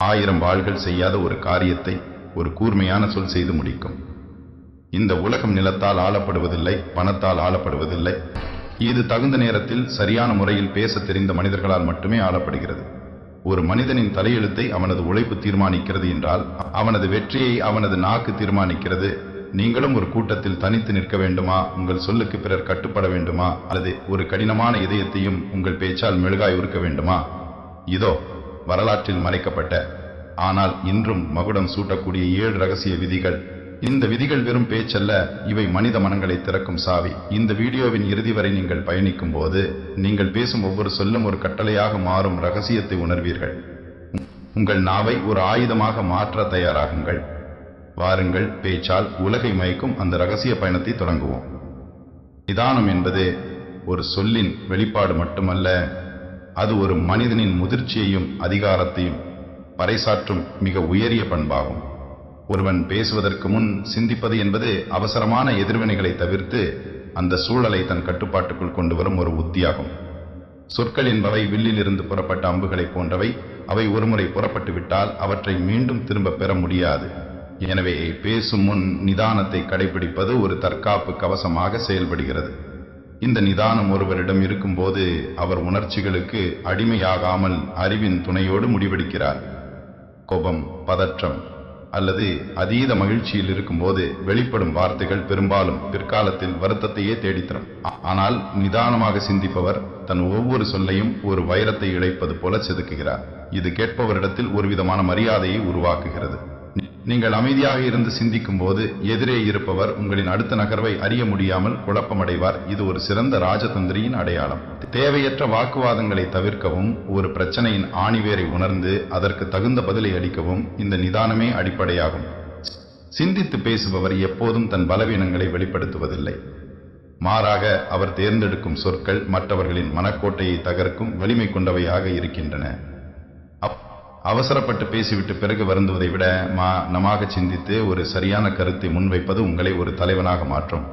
1000 வாள்கள் செய்யாத ஒரு காரியத்தை ஒரு கூர்மையான சொல் செய்து முடிக்கும். இந்த உலகம் நிலத்தால் ஆளப்படுவதில்லை, பணத்தால் ஆளப்படுவதில்லை. இது தகுந்த நேரத்தில் சரியான முறையில் பேச தெரிந்த மனிதர்களால் மட்டுமே ஆளப்படுகிறது. ஒரு மனிதனின் தலையெழுத்தை அவனது உழைப்பு தீர்மானிக்கிறது என்றால் அவனது வெற்றியை அவனது நாக்கு தீர்மானிக்கிறது. நீங்களும் ஒரு கூட்டத்தில் தனித்து நிற்க வேண்டுமா? உங்கள் சொல்லுக்கு பிறர் கட்டுப்பட வேண்டுமா? அல்லது ஒரு கடினமான இதயத்தையும் உங்கள் பேச்சால் மெழுகாய் உருக்க வேண்டுமா? இதோ வரலாற்றில் மறைக்கப்பட்ட ஆனால் இன்றும் மகுடம் சூட்டக்கூடிய 7 ரகசிய விதிகள். இந்த விதிகள் வெறும் பேச்சல்ல, இவை மனித மனங்களை திறக்கும் சாவி. இந்த வீடியோவின் இறுதி வரை நீங்கள் பயணிக்கும் போது நீங்கள் பேசும் ஒவ்வொரு சொல்லும் ஒரு கட்டளையாக மாறும் ரகசியத்தை உணர்வீர்கள். உங்கள் நாவை ஒரு ஆயுதமாக மாற்ற தயாராகுங்கள். வாருங்கள், பேச்சால் உலகை மயக்கும் அந்த ரகசிய பயணத்தை தொடங்குவோம். நிதானம் என்பது ஒரு சொல்லின் வெளிப்பாடு மட்டுமல்ல, அது ஒரு மனிதனின் முதிர்ச்சியையும் அதிகாரத்தையும் பறைசாற்றும் மிக உயரிய பண்பாகும். ஒருவன் பேசுவதற்கு முன் சிந்திப்பது என்பது அவசரமான எதிர்வினைகளை தவிர்த்து அந்த சூழலை தன் கட்டுப்பாட்டுக்குள் கொண்டு வரும் ஒரு உத்தியாகும். சொற்கள் என்பவை வில்லில் இருந்து புறப்பட்ட அம்புகளை போன்றவை. அவை ஒருமுறை புறப்பட்டு விட்டால் அவற்றை மீண்டும் திரும்ப பெற முடியாது. எனவே பேசும் முன் நிதானத்தை கடைபிடிப்பது ஒரு தற்காப்பு கவசமாக செயல்படுகிறது. இந்த நிதானம் ஒருவரிடம் இருக்கும்போது அவர் உணர்ச்சிகளுக்கு அடிமையாகாமல் அறிவின் துணையோடு முடிவெடுக்கிறார். கோபம், பதற்றம் அல்லது அதீத மகிழ்ச்சியில் இருக்கும்போது வெளிப்படும் வார்த்தைகள் பெரும்பாலும் பிற்காலத்தில் வருத்தத்தையே தேடித்தரும். ஆனால் நிதானமாக சிந்திப்பவர் தன் ஒவ்வொரு சொல்லையும் ஒரு வைரத்தை இழைப்பது போல செதுக்குகிறார். இது கேட்பவரிடத்தில் ஒருவிதமான மரியாதையை உருவாக்குகிறது. நீங்கள் அமைதியாக இருந்து சிந்திக்கும் போது எதிரே இருப்பவர் உங்களின் அடுத்த நகர்வை அறிய முடியாமல் குழப்பமடைவார். இது ஒரு சிறந்த ராஜதந்திரியின் அடையாளம். தேவையற்ற வாக்குவாதங்களை தவிர்க்கவும், ஒரு பிரச்சனையின் ஆணிவேரை உணர்ந்து அதற்கு தகுந்த பதிலை அளிக்கவும் இந்த நிதானமே அடிப்படையாகும். சிந்தித்து பேசுபவர் எப்போதும் தன் பலவீனங்களை வெளிப்படுத்துவதில்லை. மாறாக அவர் தேர்ந்தெடுக்கும் சொற்கள் மற்றவர்களின் மனக்கோட்டையை தகர்க்கும் வலிமை கொண்டவையாக இருக்கின்றன. அவசரப்பட்டு பேசிவிட்டு பிறகு வருந்துவதை விட நமாக சிந்தித்து ஒரு சரியான கருத்தை முன்வைப்பது உங்களை ஒரு தலைவனாக மாற்றும்.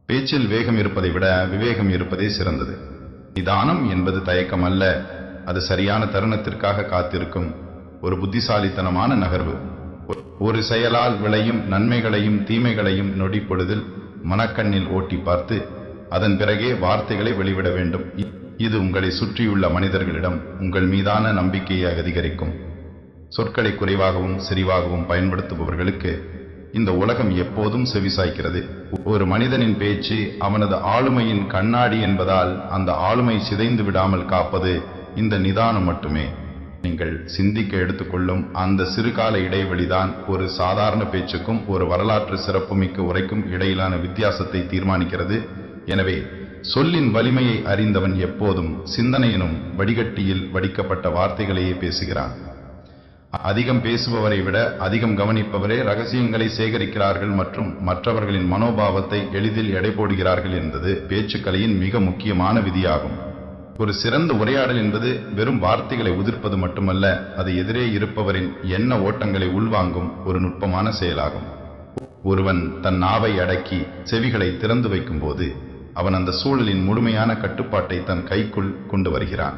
பேச்சில் வேகம் இருப்பதை விட விவேகம் இருப்பதே சிறந்தது. நிதானம் என்பது தயக்கம் அல்ல, அது சரியான தருணத்திற்காக காத்திருக்கும் ஒரு புத்திசாலித்தனமான நகர்வு. ஒரு செயலால் விளையும் நன்மைகளையும் தீமைகளையும் நொடி பொழுதில் மனக்கண்ணில் ஓட்டி பார்த்து அதன் பிறகே வார்த்தைகளை வெளிவிட வேண்டும். இது உங்களை சுற்றியுள்ள மனிதர்களிடம் உங்கள் மீதான நம்பிக்கையை அதிகரிக்கும். சொற்களை குறைவாகவும் செறிவாகவும் பயன்படுத்துபவர்களுக்கு இந்த உலகம் எப்போதும் செவிசாய்க்கிறது. ஒரு மனிதனின் பேச்சு அவனது ஆளுமையின் கண்ணாடி என்பதால் அந்த ஆளுமை சிதைந்து விடாமல் காப்பது இந்த நிதானம் மட்டுமே. நீங்கள் சிந்திக்க எடுத்துக்கொள்ளும் அந்த சிறுகால இடைவெளிதான் ஒரு சாதாரண பேச்சுக்கும் ஒரு வரலாற்று சிறப்புமிக்க உரைக்கும் இடையிலான வித்தியாசத்தை தீர்மானிக்கிறது. எனவே சொல்லின் வலிமையை அறிந்தவன் எப்போதும் சிந்தனையினும் வடிகட்டியில் வடிக்கப்பட்ட வார்த்தைகளையே பேசுகிறான். அதிகம் பேசுபவரை விட அதிகம் கவனிப்பவரே ரகசியங்களை சேகரிக்கிறார்கள் மற்றும் மற்றவர்களின் மனோபாவத்தை எளிதில் எடை போடுகிறார்கள் என்பது பேச்சுக்கலையின் மிக முக்கியமான விதியாகும். ஒரு சிறந்த உரையாடல் என்பது வெறும் வார்த்தைகளை உதிர்ப்பது மட்டுமல்ல, அது எதிரே இருப்பவரின் எண்ண ஓட்டங்களை உள்வாங்கும் ஒரு நுட்பமான செயலாகும். ஒருவன் தன் நாவை அடக்கி செவிகளை திறந்து வைக்கும் போது அவன் அந்த சூழலின் முழுமையான கட்டுப்பாட்டை தன் கைக்குள் கொண்டு வருகிறான்.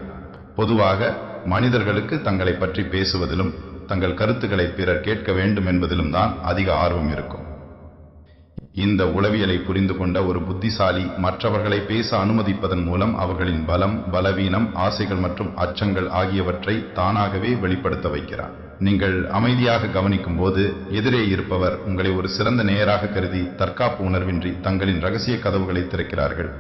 பொதுவாக மனிதர்களுக்கு தங்களை பற்றி பேசுவதிலும் தங்கள் கருத்துக்களை பிறர் கேட்க வேண்டும் என்பதிலும் தான் அதிக ஆர்வம் இருக்கும். இந்த உளவியலை புரிந்து கொண்ட ஒரு புத்திசாலி மற்றவர்களை பேச அனுமதிப்பதன் மூலம் அவர்களின் பலம், பலவீனம், ஆசைகள் மற்றும் அச்சங்கள் ஆகியவற்றை தானாகவே வெளிப்படுத்த வைக்கிறார். நீங்கள் அமைதியாக கவனிக்கும் போது எதிரே இருப்பவர் உங்களை ஒரு சிறந்த நேயராக கருதி தற்காப்பு உணர்வின்றி தங்களின் ரகசிய கதவுகளை திறக்கிறார்கள்.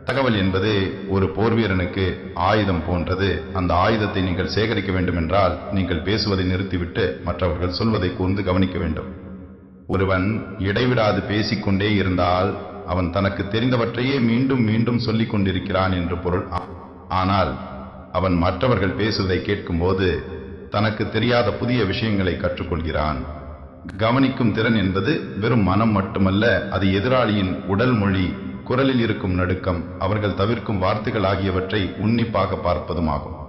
தகவல் என்பது ஒரு போர்வீரனுக்கு ஆயுதம் போன்றது. அந்த ஆயுதத்தை நீங்கள் சேகரிக்க வேண்டும் என்றால் நீங்கள் பேசுவதை நிறுத்திவிட்டு மற்றவர்கள் சொல்வதை கூர்ந்து கவனிக்க வேண்டும். ஒருவன் இடைவிடாது பேசிக்கொண்டே இருந்தால் அவன் தனக்கு தெரிந்தவற்றையே மீண்டும் மீண்டும் சொல்லிக் கொண்டிருக்கிறான் என்று பொருள். ஆனால் அவன் மற்றவர்கள் பேசுவதை கேட்கும்போது தனக்கு தெரியாத புதிய விஷயங்களை கற்றுக்கொள்கிறான். கவனிக்கும் திறன் என்பது வெறும் மனம் மட்டுமல்ல, அது எதிராளியின் உடல் மொழி, குரலில் இருக்கும் நடுக்கம், அவர்கள் தவிர்க்கும் வார்த்தைகள் ஆகியவற்றை உன்னிப்பாக பார்ப்பதுமாகும்.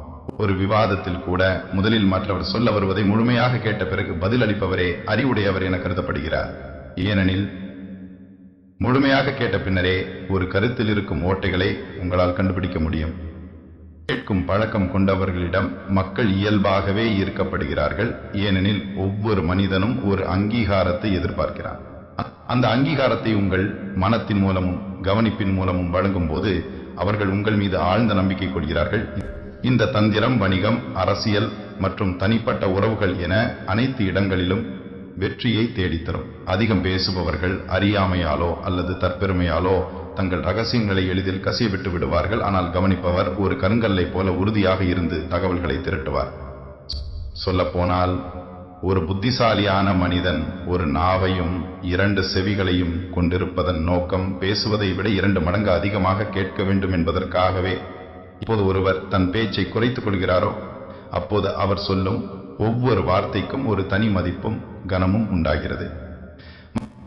ஒரு விவாதத்தில் கூட முதலில் மற்றவர் சொல்ல வருவதை முழுமையாக கேட்ட பிறகு பதில் அளிப்பவரே அறிவுடையவர் என கருதப்படுகிறார். ஏனெனில் முழுமையாக கேட்ட பின்னரே ஒரு கருத்தில் இருக்கும் ஓட்டைகளை உங்களால் கண்டுபிடிக்க முடியும். கேட்கும் பழக்கம் கொண்டவர்களிடம் மக்கள் இயல்பாகவே ஈர்க்கப்படுகிறார்கள். ஏனெனில் ஒவ்வொரு மனிதனும் ஒரு அங்கீகாரத்தை எதிர்பார்க்கிறான். அந்த அங்கீகாரத்தை உங்கள் மனத்தின் மூலமும் கவனிப்பின் மூலமும் வழங்கும் போது அவர்கள் உங்கள் மீது ஆழ்ந்த நம்பிக்கை கொள்கிறார்கள். இந்த தந்திரம் வணிகம், அரசியல் மற்றும் தனிப்பட்ட உறவுகள் என அனைத்து இடங்களிலும் வெற்றியை தேடித்தரும். அதிகம் பேசுபவர்கள் அறியாமையாலோ அல்லது தற்பெருமையாலோ தங்கள் ரகசியங்களை எளிதில் கசியவிட்டு விடுவார்கள். ஆனால் கவனிப்பவர் ஒரு கருங்கல்லை போல உறுதியாக இருந்து தகவல்களை திரட்டுவார். சொல்லப்போனால் ஒரு புத்திசாலியான மனிதன் ஒரு நாவையும் 2 செவிகளையும் கொண்டிருப்பதன் நோக்கம் பேசுவதை விட 2 மடங்கு அதிகமாக கேட்க வேண்டும் என்பதற்காகவே. இப்போது ஒருவர் தன் பேச்சை குறைத்துக் கொள்கிறாரோ அப்போது அவர் சொல்லும் ஒவ்வொரு வார்த்தைக்கும் ஒரு தனி மதிப்பும் கனமும் உண்டாகிறது.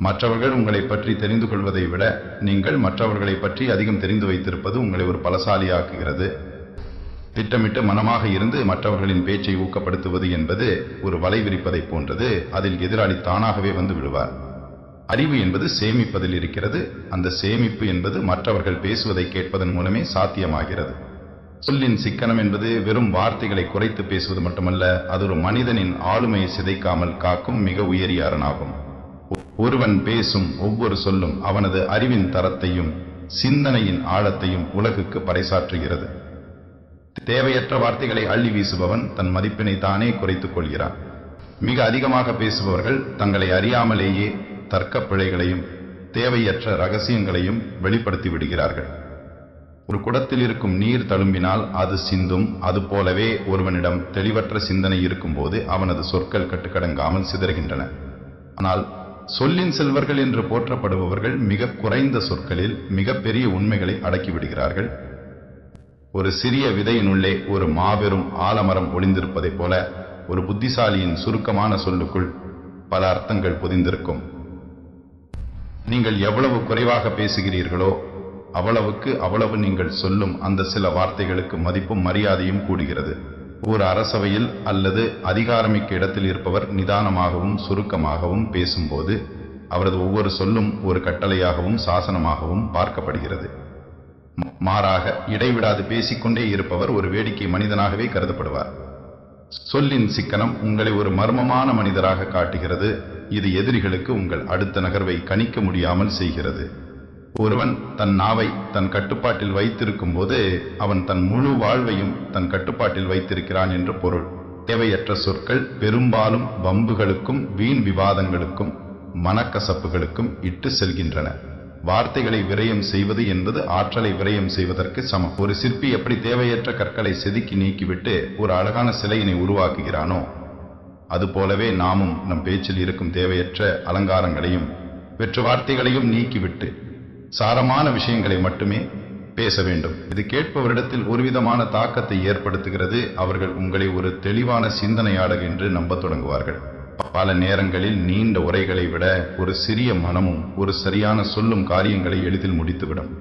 மற்றவர்கள் உங்களை பற்றி தெரிந்து கொள்வதை விட நீங்கள் மற்றவர்களை பற்றி அதிகம் தெரிந்து வைத்திருப்பது உங்களை ஒரு பலசாலியாக்குகிறது. திட்டமிட்டு மனமாக இருந்து மற்றவர்களின் பேச்சை ஊக்கப்படுத்துவது என்பது ஒரு வலை விரிப்பதை போன்றது. அதில் எதிராளி தானாகவே வந்து விடுவார். அறிவு என்பது சேமிப்பதில் இருக்கிறது. அந்த சேமிப்பு என்பது மற்றவர்கள் பேசுவதை கேட்பதன் மூலமே சாத்தியமாகிறது. சொல்லின் சிக்கனம் என்பது வெறும் வார்த்தைகளை குறைத்து பேசுவது மட்டுமல்ல, அது ஒரு மனிதனின் ஆளுமையை சிதைக்காமல் காக்கும் மிக உயரிய அரணாகும். ஒருவன் பேசும் ஒவ்வொரு சொல்லும் அவனது அறிவின் தரத்தையும் சிந்தனையின் ஆழத்தையும் உலகுக்கு பறைசாற்றுகிறது. தேவையற்ற வார்த்தைகளை அள்ளி வீசுபவன் தன் மதிப்பினை தானே குறைத்துக் கொள்கிறான். மிக அதிகமாக பேசுபவர்கள் தங்களை அறியாமலேயே தர்க்க பிழைகளையும் தேவையற்ற ரகசியங்களையும் வெளிப்படுத்தி விடுகிறார்கள். ஒரு குடத்தில் இருக்கும் நீர் தழும்பினால் அது சிந்தும். அதுபோலவே ஒருவனிடம் தெளிவற்ற சிந்தனை இருக்கும்போது அவனது சொற்கள் கட்டுக்கடங்காமல் சிதறுகின்றன. ஆனால் சொல்லின் செல்வர்கள் என்று போற்றப்படுபவர்கள் மிக குறைந்த சொற்களில் மிகப்பெரிய உண்மைகளை அடக்கிவிடுகிறார்கள். ஒரு சிறிய விதையினுள்ளே ஒரு மாபெரும் ஆலமரம் ஒளிந்திருப்பதைப் போல ஒரு புத்திசாலியின் சுருக்கமான சொல்லுக்குள் பல அர்த்தங்கள் பொதிந்திருக்கும். நீங்கள் எவ்வளவு குறைவாக பேசுகிறீர்களோ அவ்வளவு நீங்கள் சொல்லும் அந்த சில வார்த்தைகளுக்கு மதிப்பும் மரியாதையும் கூடுகிறது. ஒரு அரசவையில் அல்லது அதிகாரமிக்க இடத்தில் இருப்பவர் நிதானமாகவும் சுருக்கமாகவும் பேசும்போது அவரது ஒவ்வொரு சொல்லும் ஒரு கட்டளையாகவும் சாசனமாகவும் பார்க்கப்படுகிறது. மாறாக இடைவிடாது பேசிக்கொண்டே இருப்பவர் ஒரு வேடிக்கை மனிதனாகவே கருதப்படுவார். சொல்லின் சிக்கனம் உங்களை ஒரு மர்மமான மனிதராக காட்டுகிறது. இது எதிரிகளுக்கு உங்கள் அடுத்த நகர்வை கணிக்க முடியாமல் செய்கிறது. ஒருவன் தன் நாவை தன் கட்டுப்பாட்டில் வைத்திருக்கும் போது அவன் தன் முழு வாழ்வையும் தன் கட்டுப்பாட்டில் வைத்திருக்கிறான் என்று பொருள். தேவையற்ற சொற்கள் பெரும்பாலும் வம்புகளுக்கும் வீண் விவாதங்களுக்கும் மனக்கசப்புகளுக்கும் இட்டு செல்கின்றன. வார்த்தைகளை விரயம் செய்வது என்பது ஆற்றலை விரயம் செய்வதற்கு சமம். ஒரு சிற்பி எப்படி தேவையற்ற கற்களை செதுக்கி நீக்கிவிட்டு ஒரு அழகான சிலையினை உருவாக்குகிறானோ அதுபோலவே நாமும் நம் பேச்சில் இருக்கும் தேவையற்ற அலங்காரங்களையும் வெற்று வார்த்தைகளையும் நீக்கிவிட்டு சாரமான விஷயங்களை மட்டுமே பேச வேண்டும். இது கேட்பவரிடத்தில் ஒருவிதமான தாக்கத்தை ஏற்படுத்துகிறது. அவர்கள் உங்களை ஒரு தெளிவான சிந்தனையாளர் என்று நம்பத் தொடங்குவார்கள். பல நேரங்களில் நீண்ட உரைகளை விட ஒரு சிறிய மனமும் ஒரு சரியான சொல்லும் காரியங்களை எளிதில் முடித்துவிடும்.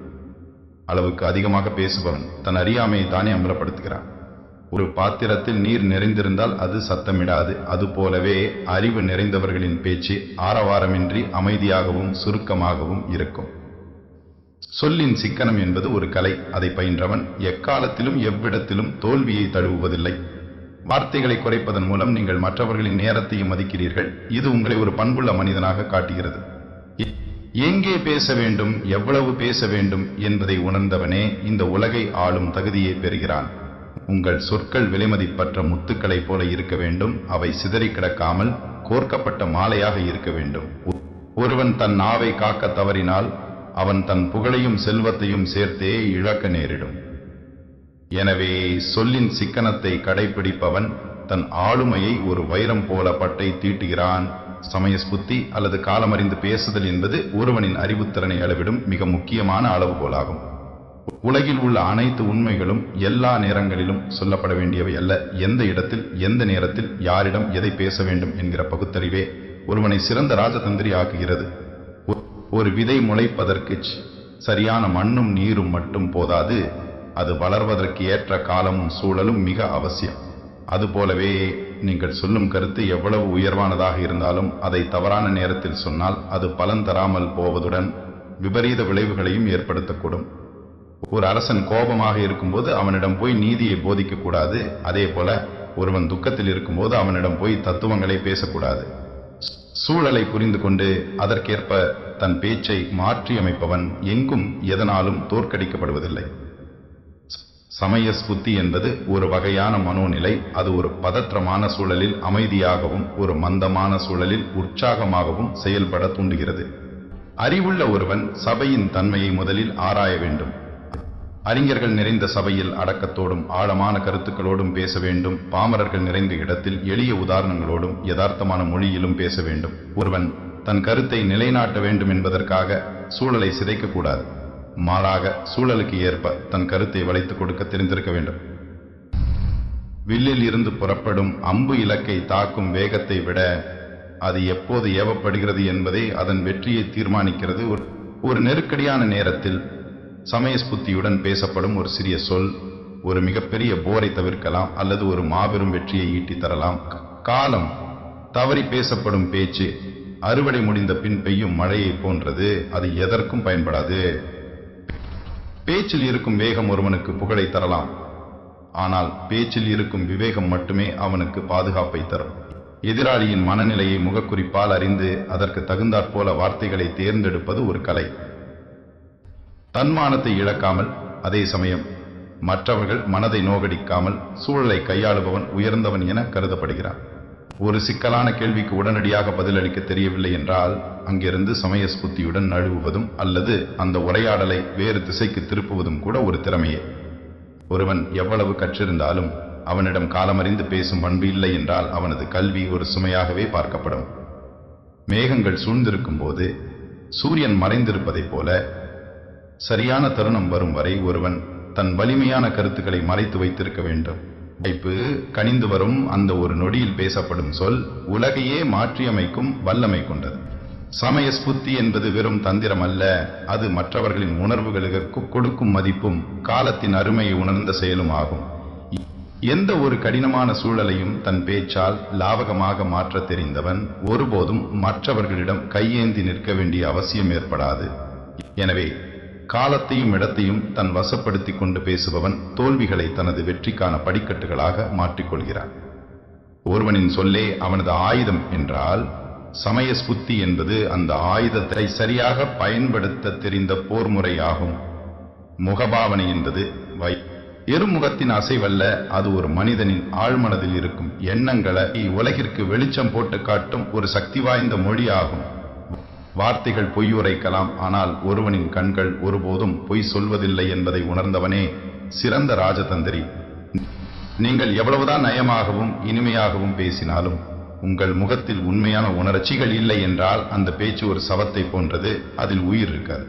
அளவுக்கு அதிகமாக பேசுபவன் தன் அறியாமையை தானே அம்பலப்படுத்துகிறான். ஒரு பாத்திரத்தில் நீர் நிறைந்திருந்தால் அது சத்தமிடாது. அதுபோலவே அறிவு நிறைந்தவர்களின் பேச்சு ஆரவாரமின்றி அமைதியாகவும் சுருக்கமாகவும் இருக்கும். சொல்லின் சிக்கனம் என்பது ஒரு கலை. அதை பயின்றவன் எக்காலத்திலும் எவ்விடத்திலும் தோல்வியை தழுவுவதில்லை. வார்த்தைகளை குறைப்பதன் மூலம் நீங்கள் மற்றவர்களின் நேரத்தையும் மதிக்கிறீர்கள். இது உங்களை ஒரு பண்புள்ள மனிதனாக காட்டுகிறது. எங்கே பேச வேண்டும், எவ்வளவு பேச வேண்டும் என்பதை உணர்ந்தவனே இந்த உலகை ஆளும் தகுதியை பெறுகிறான். உங்கள் சொற்கள் விலைமதிப்பற்ற முத்துக்களைப் போல இருக்க வேண்டும். அவை சிதறி கிடக்காமல் கோர்க்கப்பட்ட மாலையாக இருக்க வேண்டும். ஒருவன் தன் நாவை காக்க தவறினால் அவன் தன் புகழையும் செல்வத்தையும் சேர்த்தே இழக்க நேரிடும். எனவே சொல்லின் சிக்கனத்தை கடைபிடிப்பவன் தன் ஆளுமையை ஒரு வைரம் போல பட்டை தீட்டுகிறான். சமயஸ்புத்தி அல்லது காலமறிந்து பேசுதல் என்பது ஒருவனின் அறிவுத்திறனை அளவிடும் மிக முக்கியமான அளவுகோலாகும். உலகில் உள்ள அனைத்து உண்மைகளும் எல்லா நேரங்களிலும் சொல்லப்பட வேண்டியவை அல்ல. எந்த இடத்தில் எந்த நேரத்தில் யாரிடம் எதை பேச வேண்டும் என்கிற பகுத்தறிவே ஒருவனை சிறந்த ராஜதந்திரி ஆக்குகிறது. ஒரு விதை முளைப்பதற்கு சரியான மண்ணும் நீரும் மட்டும் போதாது, அது வளர்வதற்கு ஏற்ற காலமும் சூழலும் மிக அவசியம். அதுபோலவே நீங்கள் சொல்லும் கருத்து எவ்வளவு உயர்வானதாக இருந்தாலும் அதை தவறான நேரத்தில் சொன்னால் அது பலன் தராமல் போவதுடன் விபரீத விளைவுகளையும் ஏற்படுத்தக்கூடும். ஒரு அரசன் கோபமாக இருக்கும்போது அவனிடம் போய் நீதியை போதிக்க கூடாது. அதே போல ஒருவன் துக்கத்தில் இருக்கும்போது அவனிடம் போய் தத்துவங்களை பேசக்கூடாது. சூழலை புரிந்து கொண்டு அதற்கேற்ப தன் பேச்சை மாற்றியமைப்பவன் எங்கும் எதனாலும் தோற்கடிக்கப்படுவதில்லை. சமயஸ்புத்தி என்பது ஒரு வகையான மனோநிலை. அது ஒரு பதற்றமான சூழலில் அமைதியாகவும் ஒரு மந்தமான சூழலில் உற்சாகமாகவும் செயல்பட தூண்டுகிறது. அறிவுள்ள ஒருவன் சபையின் தன்மையை முதலில் ஆராய வேண்டும். அறிஞர்கள் நிறைந்த சபையில் அடக்கத்தோடும் ஆழமான கருத்துக்களோடும் பேச வேண்டும். பாமரர்கள் நிறைந்த இடத்தில் எளிய உதாரணங்களோடும் யதார்த்தமான மொழியிலும் பேச வேண்டும். ஒருவன் தன் கருத்தை நிலைநாட்ட வேண்டும் என்பதற்காக சூழலை சிதைக்கக்கூடாது. மாறாக சூழலுக்கு ஏற்ப தன் கருத்தை வளைத்துக் கொடுக்க தெரிந்திருக்க வேண்டும். வில்லில் இருந்து புறப்படும் அம்பு இலக்கை தாக்கும் வேகத்தை விட அது எப்போது ஏவப்படுகிறது என்பதே அதன் வெற்றியை தீர்மானிக்கிறது. ஒரு நெருக்கடியான நேரத்தில் சமயஸ்புத்தியுடன் பேசப்படும் ஒரு சிறிய சொல் ஒரு மிகப்பெரிய போரை தவிர்க்கலாம் அல்லது ஒரு மாபெரும் வெற்றியை ஈட்டித் தரலாம். காலம் தவறி பேசப்படும் பேச்சு அறுவடை முடிந்த பின் பெய்யும் மழையை போன்றது. அது எதற்கும் பயன்படாது. பேச்சில் இருக்கும் வேகம் ஒருவனுக்கு புகழை தரலாம், ஆனால் பேச்சில் இருக்கும் விவேகம் மட்டுமே அவனுக்கு பாதுகாப்பை தரும். எதிராளியின் மனநிலையை முகக்குறிப்பால் அறிந்து அதற்கு தகுந்தாற்போல வார்த்தைகளை தேர்ந்தெடுப்பது ஒரு கலை. தன்மானத்தை இழக்காமல் அதே சமயம் மற்றவர்கள் மனதை நோகடிக்காமல் சூழலை கையாளுபவன் உயர்ந்தவன் என கருதப்படுகிறான். ஒரு சிக்கலான கேள்விக்கு உடனடியாக பதிலளிக்க தெரியவில்லை என்றால் அங்கிருந்து சமயஸ்புத்தியுடன் நழுவுவதும் அல்லது அந்த உரையாடலை வேறு திசைக்கு திருப்புவதும் கூட ஒரு திறமையே. ஒருவன் எவ்வளவு கற்றிருந்தாலும் அவனிடம் காலமறிந்து பேசும் பண்பு இல்லை என்றால் அவனது கல்வி ஒரு சுமையாகவே பார்க்கப்படும். மேகங்கள் சூழ்ந்திருக்கும் போது சூரியன் மறைந்திருப்பதைப் போல சரியான தருணம் வரும் வரை ஒருவன் தன் வலிமையான கருத்துக்களை மறைத்து வைத்திருக்க வேண்டும். வாய்ப்பு கனிந்து வரும் அந்த ஒரு நொடியில் பேசப்படும் சொல் உலகையே மாற்றியமைக்கும் வல்லமை கொண்டது. சமயஸ்புத்தி என்பது வெறும் தந்திரம் அல்ல, அது மற்றவர்களின் உணர்வுகளுக்கு கொடுக்கும் மதிப்பும் காலத்தின் அருமையை உணர்ந்த செயலும் ஆகும். எந்த ஒரு கடினமான சூழலையும் தன் பேச்சால் லாவகமாக மாற்ற தெரிந்தவன் ஒருபோதும் மற்றவர்களிடம் கையேந்தி நிற்க வேண்டிய அவசியம் ஏற்படாது. எனவே காலத்தையும் இடத்தையும் தன் வசப்படுத்தி கொண்டு பேசுபவன் தோல்விகளை தனது வெற்றிக்கான படிக்கட்டுகளாக மாற்றிக்கொள்கிறான். ஒருவனின் சொல்லே அவனது ஆயுதம் என்றால் சமயஸ்புத்தி என்பது அந்த ஆயுதத்தை சரியாக பயன்படுத்த தெரிந்த போர் முறையாகும். முகபாவனை என்பது எருமுகத்தின் அசைவல்ல, அது ஒரு மனிதனின் ஆழ்மனதில் இருக்கும் எண்ணங்களை உலகிற்கு வெளிச்சம் போட்டு காட்டும் ஒரு சக்தி வாய்ந்த மொழி ஆகும். வார்த்தைகள் பொய்யுரைக்கலாம், ஆனால் ஒருவனின் கண்கள் ஒருபோதும் பொய் சொல்வதில்லை என்பதை உணர்ந்தவனே சிறந்த ராஜதந்திரி. நீங்கள் எவ்வளவுதான் நயமாகவும் இனிமையாகவும் பேசினாலும் உங்கள் முகத்தில் உண்மையான உணர்ச்சிகள் இல்லை என்றால் அந்த பேச்சு ஒரு சவத்தை போன்றது, அதில் உயிர் இருக்காது.